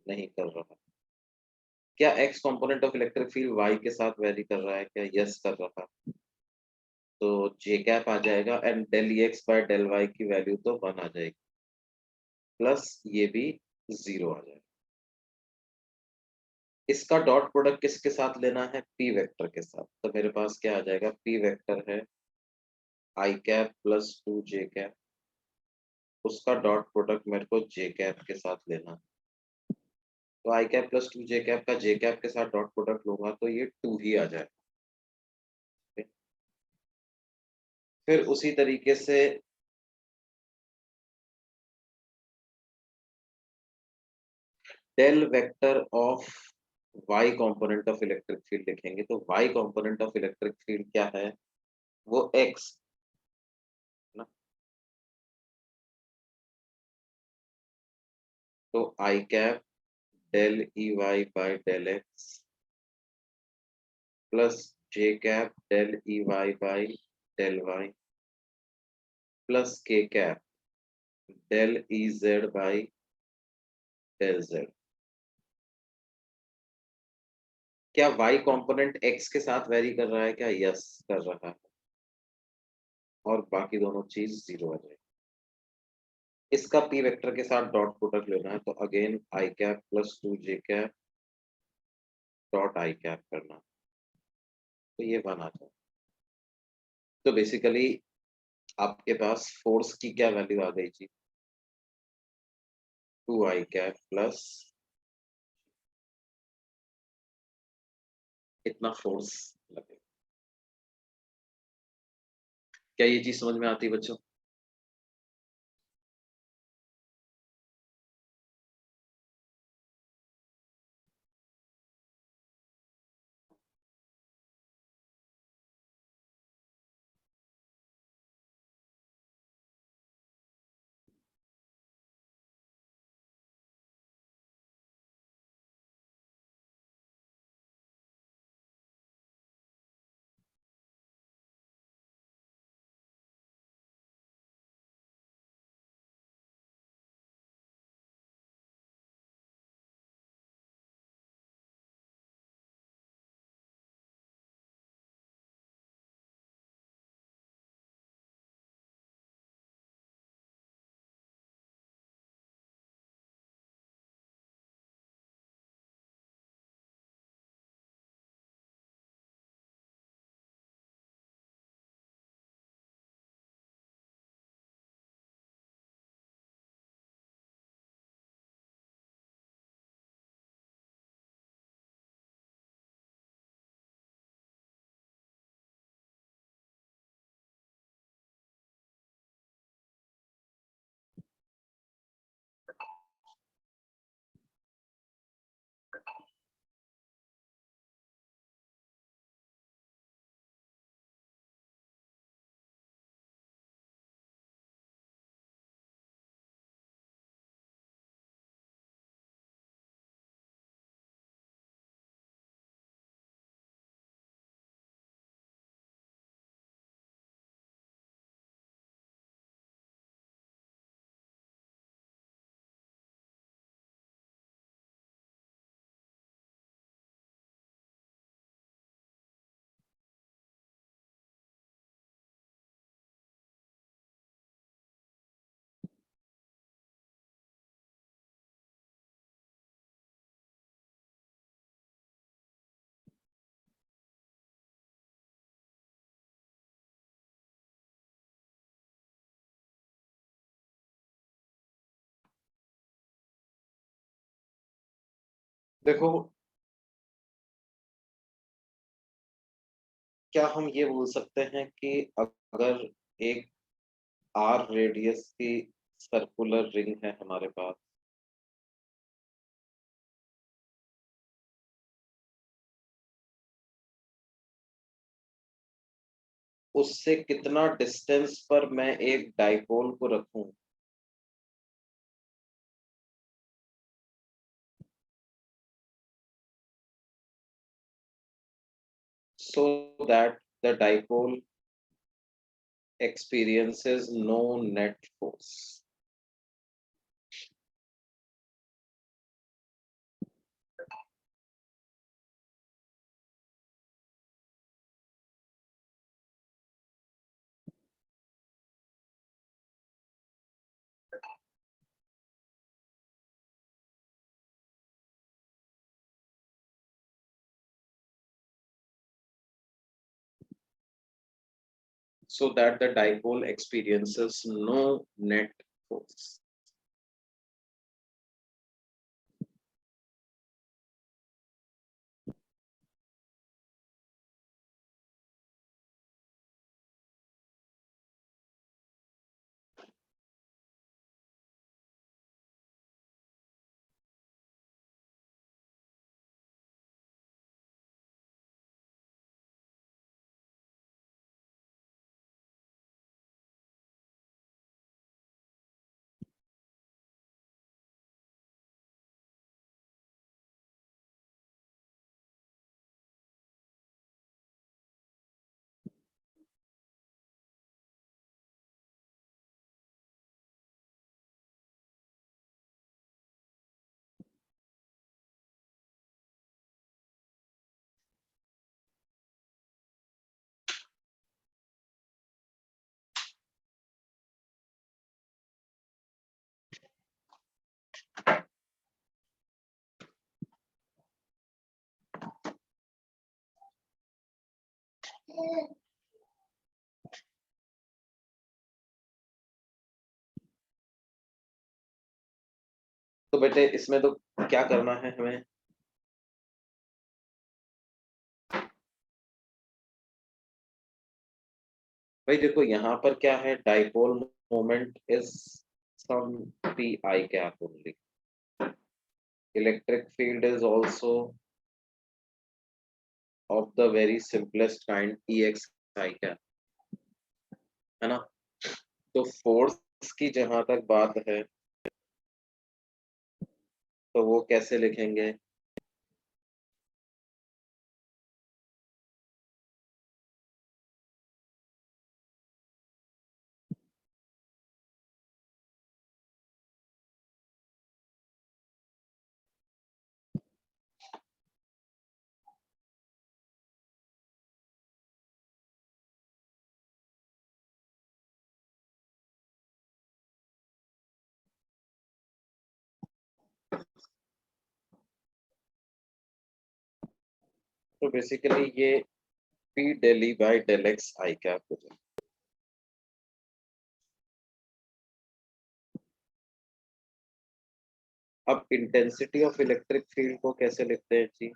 नहीं कर रहा। क्या X component of electric field Y के साथ वेरी कर रहा है क्या? यस कर रहा है। तो जे कैप आ जाएगा and del E x by del Y की वैल्यू तो 1 आ जाएगी, प्लस ये भी 0 आ जाएगा। इसका डॉट प्रोडक्ट किसके साथ लेना है? पी वेक्टर के साथ। तो मेरे पास क्या आ जाएगा, पी वेक्टर है i cap plus 2 j cap, उसका डॉट प्रोडक्ट मेरे को जे कैप के साथ लेना है। तो I cap plus 2 j cap का जे कैप के साथ डॉट प्रोडक्ट लूंगा तो ये 2 ही आ जाएगा। फिर उसी तरीके से del vector of y component of electric field लिखेंगे। तो y component of electric field क्या है, वो x ना। तो I cap del E Y by del x plus J cap del E Y by del Y plus के cap del E Z by del Z. क्या y कंपोनेंट x के साथ वेरी कर रहा है क्या? यस कर रहा है, और बाकी दोनों चीज 0 आ जाएगी। इसका p वेक्टर के साथ डॉट प्रोडक्ट लेना है, तो again I cap plus 2 j cap dot I cap करना, तो ये 1 आ जाए। तो बेसिकली आपके पास फोर्स की क्या वैल्यू आ गई जी, 2 आई कैप प्लस इतना फोर्स लगेगा। क्या ये चीज समझ में आती है बच्चों? देखो, क्या हम ये बोल सकते हैं कि अगर एक आर रेडियस की सर्कुलर रिंग है हमारे पास, उससे कितना डिस्टेंस पर मैं एक डाइपोल को रखूं so that the dipole experiences no net force. So that the dipole experiences no net force. तो बेटे इसमें तो क्या करना है हमें? भाई देखो यहाँ पर क्या है, dipole moment is some P I cap only. Electric field is also of the very simplest kind, E x I cap, है ना. तो फोर्स की जहां तक बात है तो वो कैसे लिखेंगे? तो बेसिकली ये P del E by del x I cap हो जाए. अब इंटेंसिटी ऑफ इलेक्ट्रिक फील्ड को कैसे लिखते हैं जी?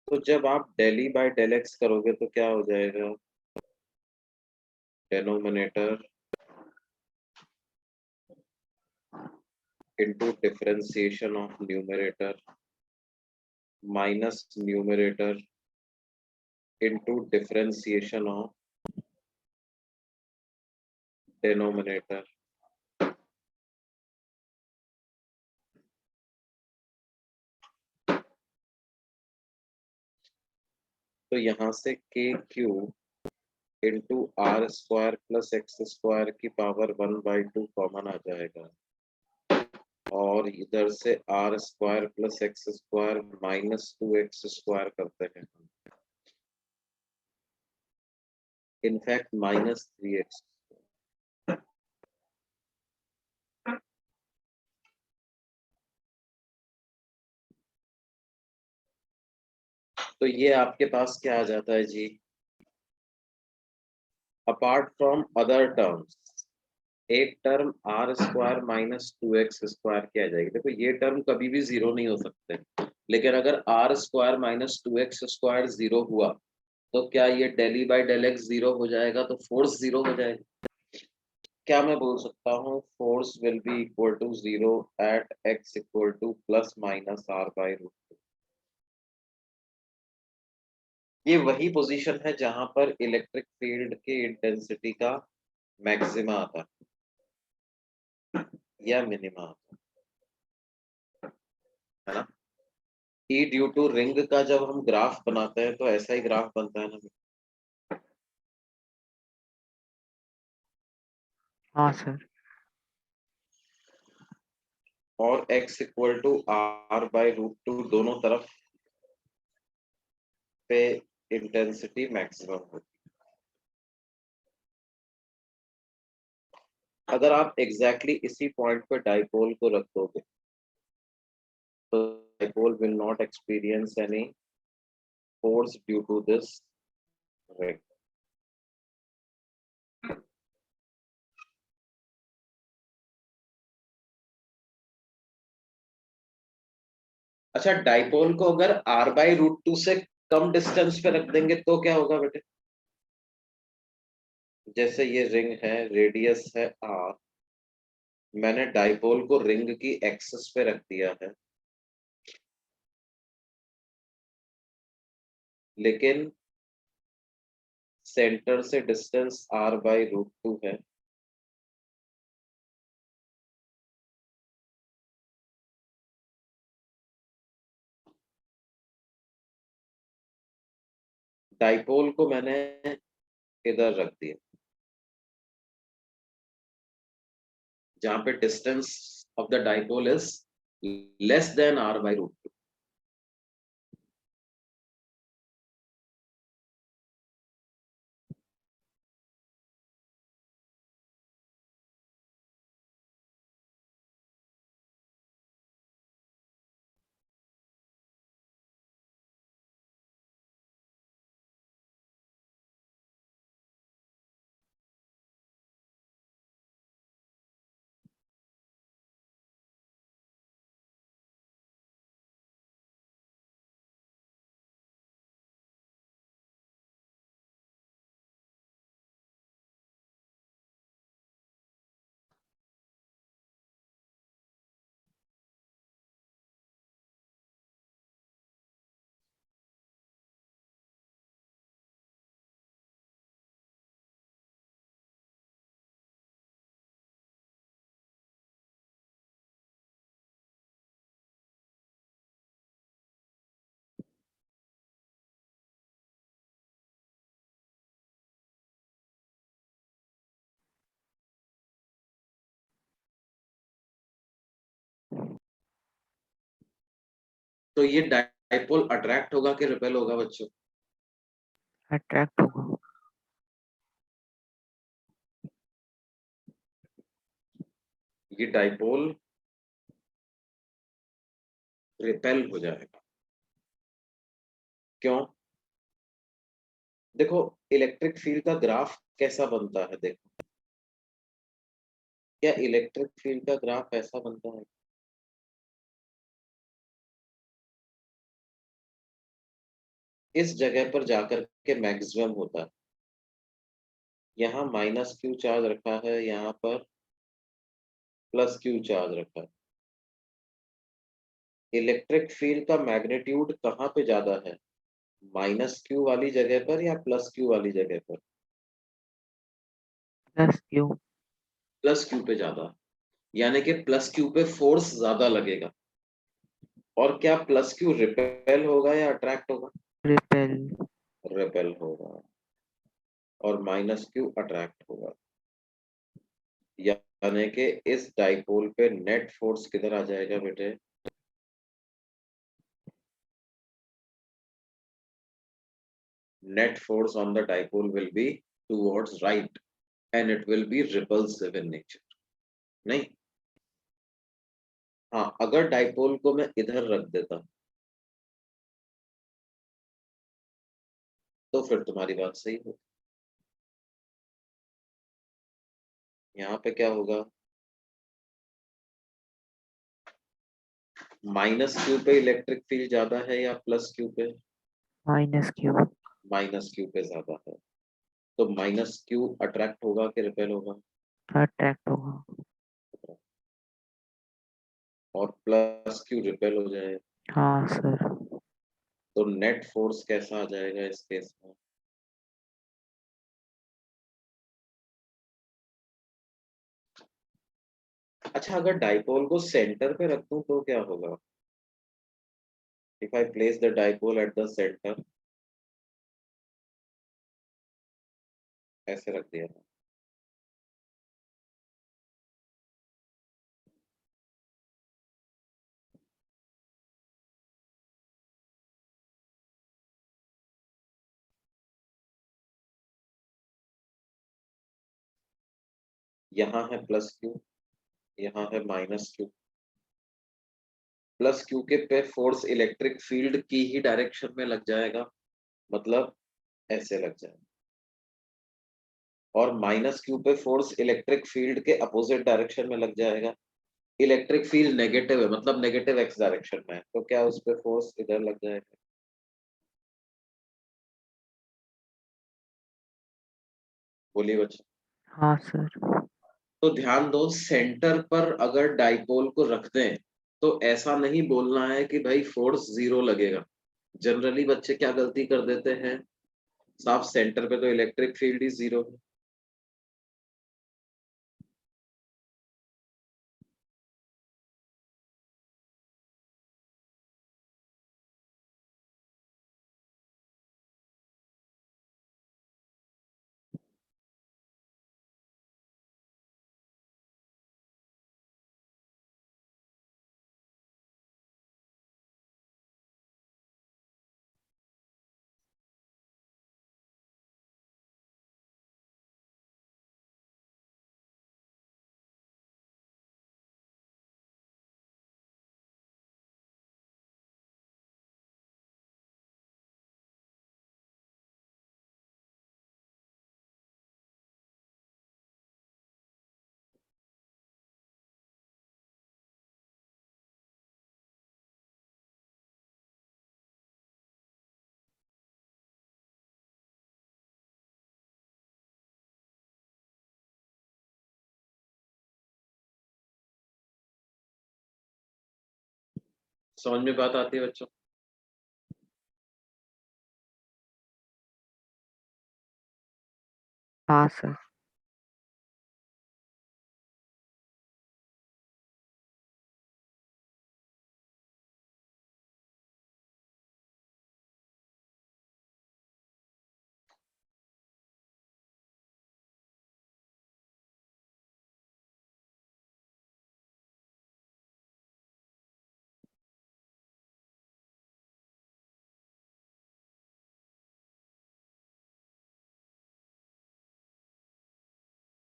तो जब आप del E by del X करोगे तो क्या हो जाएगा? Denominator into differentiation of numerator minus numerator into differentiation of denominator. तो यहाँ से k cube into R square plus X square की पावर 1/2 कॉमन आ जाएगा, और इधर से R square plus X square minus 2x square करते हैं, इनफैक्ट -3x. तो ये आपके पास क्या आ जाता है जी? अपार्ट फ्रॉम अदर टर्म्स, एक term R square minus 2x² की आ जाएगी। देखो ये टर्म कभी भी जीरो नहीं हो सकते, लेकिन अगर are square minus 2x² zero हुआ तो क्या ये del E by del X zero हो जाएगा, तो फोर्स जीरो हो जाएगा। क्या मैं बोल सकता हूँ force will be equal to zero at X equal to plus minus R by root. ये वही पोजीशन है जहां पर इलेक्ट्रिक फील्ड की इंटेंसिटी का मैक्सिमा आता है या मिनिमा आता है ना। ई ड्यू टू रिंग का जब हम ग्राफ बनाते हैं तो ऐसा ही ग्राफ बनता है ना। हाँ सर। और x equal to R by root two दोनों तरफ पे इंटेंसिटी मैक्सिमम होती है। अगर आप एग्जैक्टली इसी पॉइंट पे डाइपोल को रख दोगे तो dipole will not experience any force due to this ring. अच्छा, डाइपोल को अगर r बाई रूट टू से कम डिस्टेंस पे रख देंगे तो क्या होगा बेटे? जैसे ये रिंग है, रेडियस है r, मैंने डाइपोल को रिंग की एक्सिस पे रख दिया है, लेकिन सेंटर से distance r by root two है। डाइपोल को मैंने इधर रख दिया जहां पे distance of the dipole is less than r by root two. तो ये डाइपोल अट्रैक्ट होगा कि रिपेल होगा बच्चों? अट्रैक्ट होगा। ये डाइपोल रिपेल हो जाएगा। क्यों? देखो इलेक्ट्रिक फील्ड का ग्राफ कैसा बनता है, देखो क्या इलेक्ट्रिक फील्ड का ग्राफ ऐसा बनता है? इस जगह पर जाकर के मैक्सिमम होता है। यहाँ माइनस क्यू चार्ज रखा है, यहाँ पर प्लस क्यू चार्ज रखा है। इलेक्ट्रिक फील्ड का मैग्नीट्यूड कहाँ पे ज्यादा है, माइनस क्यू वाली जगह पर या प्लस क्यू वाली जगह पर? Plus Q. प्लस क्यू पे ज्यादा, यानी कि प्लस क्यू पे फोर्स ज्यादा लगेगा। और क्या प्लस क्यू रिपेल होगा या अट्रैक्ट होगा? रिपेल। रिपेल होगा। और माइनस क्यू अट्रैक्ट होगा, यानी कि इस डाइपोल पे नेट फोर्स किधर आ जाएगा बेटे? net force on the dipole will be towards right and it will be repulsive in nature। नहीं, हाँ अगर डाइपोल को मैं इधर रख देता तो फिर तुम्हारी बात सही होती। यहाँ पे क्या होगा, माइनस क्यू पे इलेक्ट्रिक फील्ड ज्यादा है या प्लस क्यू पे? Minus Q. माइनस क्यू पे ज्यादा है, तो माइनस क्यू अट्रैक्ट होगा कि रिपेल होगा? अट्रैक्ट होगा। और प्लस क्यू रिपेल हो जाए, हाँ सर। तो नेट फोर्स कैसा आ जाएगा इस केस में? अच्छा, अगर डाइपोल को सेंटर पे रख दूं तो क्या होगा? If I place the dipole at the centre, ऐसे रख दिया, यहाँ है प्लस क्यू, यहाँ है माइनस क्यू। प्लस क्यू के पे फोर्स इलेक्ट्रिक फील्ड की ही डायरेक्शन में लग जाएगा, मतलब ऐसे लग जाएगा। और माइनस क्यू पे फोर्स इलेक्ट्रिक फील्ड के अपोजिट डायरेक्शन में लग जाएगा। इलेक्ट्रिक फील्ड नेगेटिव है, मतलब नेगेटिव एक्स डायरेक्शन में है, तो क्या उस पे फोर्स इधर लग जाएगा? बोलिए बच्चा। हाँ सर। तो ध्यान दो, सेंटर पर अगर डाइपोल को रख दें तो ऐसा नहीं बोलना है कि भाई फोर्स जीरो लगेगा। जनरली बच्चे क्या गलती कर देते हैं, साफ सेंटर पे तो इलेक्ट्रिक फील्ड ही जीरो है। समझ में बात आती है बच्चों? हाँ सर।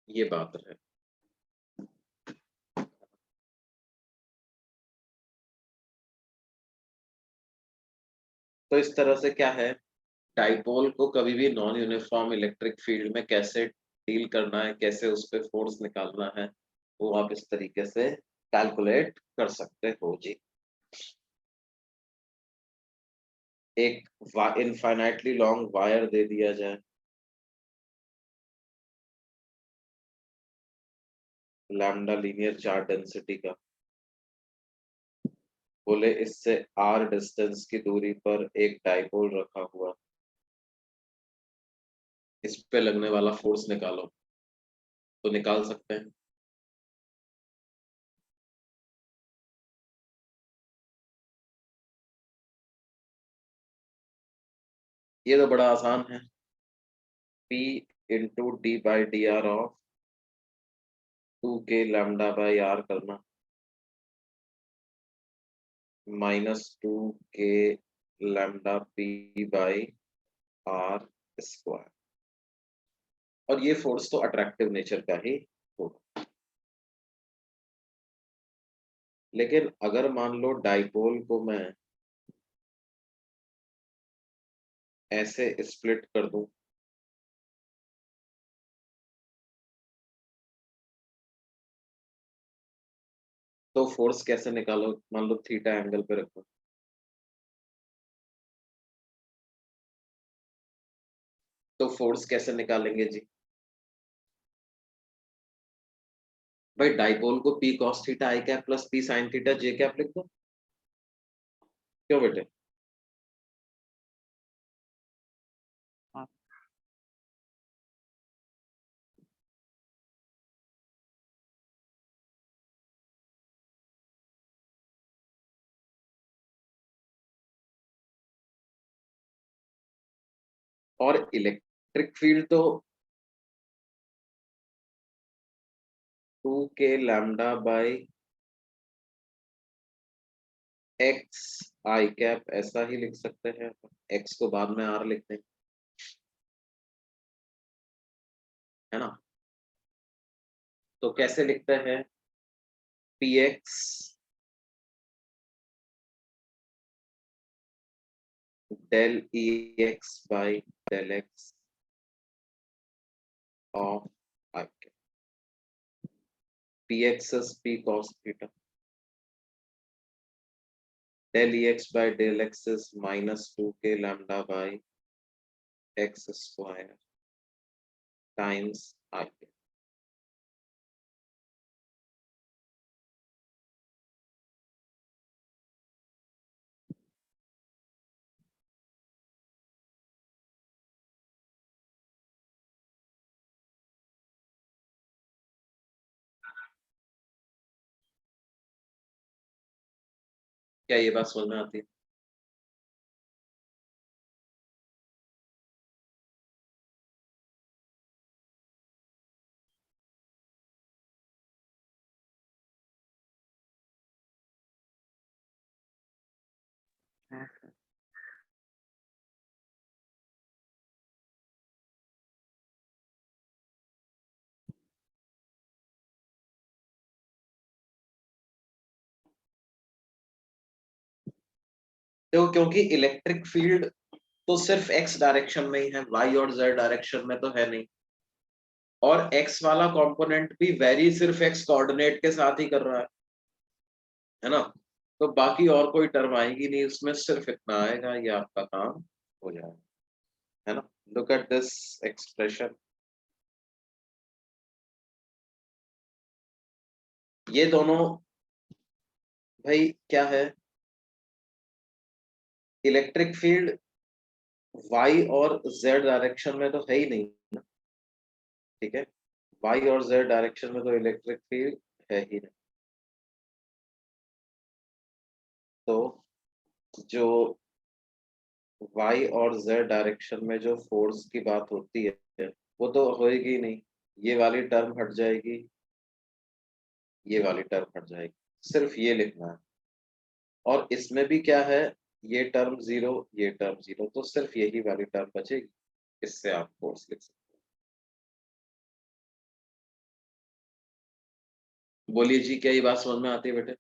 ये बात है। तो इस तरह से क्या है, डाइपोल को कभी भी नॉन यूनिफॉर्म इलेक्ट्रिक फील्ड में कैसे डील करना है, कैसे उस पर फोर्स निकालना है, वो आप इस तरीके से कैलकुलेट कर सकते हो जी। एक इनफाइनाइटली लॉन्ग वायर दे दिया जाए, लैम्डा लीनियर चार्ज डेंसिटी का, बोले इससे आर डिस्टेंस की दूरी पर एक डाइपोल रखा हुआ, इस पे लगने वाला फोर्स निकालो, तो निकाल सकते हैं। ये तो बड़ा आसान है, P into D by D R of 2k lambda by R करना, -2k lambda P by R square. और ये फोर्स तो अट्रैक्टिव नेचर का ही होगा। लेकिन अगर मान लो डाइपोल को मैं ऐसे स्प्लिट कर दूं, तो फोर्स कैसे निकालो, मान लो थीटा एंगल पे रखो, तो फोर्स कैसे निकालेंगे जी? भाई डाइपोल को P cos theta I cap plus P sine theta J cap लिख दो, क्यों बेटे? हाँ। और इलेक्ट्रिक फील्ड तो 2k lambda by x I cap ऐसा ही लिख सकते हैं, एक्स को बाद में आर लिखते हैं, है ना? तो कैसे लिखते हैं? P X del E x by del X of I cap, P X is P cos theta, del ex by del x is minus 2k lambda by x square times I. क्या ये बात समझ में आती है? तो क्योंकि इलेक्ट्रिक फील्ड तो सिर्फ एक्स डायरेक्शन में ही है, वाई और जेड डायरेक्शन में तो है नहीं, और एक्स वाला कंपोनेंट भी वेरी सिर्फ एक्स कोऑर्डिनेट के साथ ही कर रहा है ना? तो बाकी और कोई टर्म आएगी नहीं उसमें, सिर्फ इतना आएगा, ये आपका काम हो जाएगा, है ना? लुक एट दिस एक्सप्रेशन, ये दोनों भाई क्या है? इलेक्ट्रिक फील्ड वाई और जेड डायरेक्शन में तो है ही नहीं ना, ठीक है? वाई और जेड डायरेक्शन में तो इलेक्ट्रिक फील्ड है ही नहीं, तो जो वाई और जेड डायरेक्शन में जो फोर्स की बात होती है वो तो होएगी नहीं, ये वाली टर्म हट जाएगी, ये वाली टर्म हट जाएगी, सिर्फ ये लिखना है। और इसमें भी क्या है, ये टर्म जीरो, ये टर्म जीरो, तो सिर्फ यही वाली टर्म बचेगी, इससे आप फोर्स लिख सकते हैं। बोलिए जी, क्या ये बात समझ में आती है बेटे?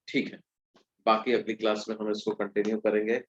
ठीक है, बाकी अगली क्लास में हम इसको कंटिन्यू करेंगे।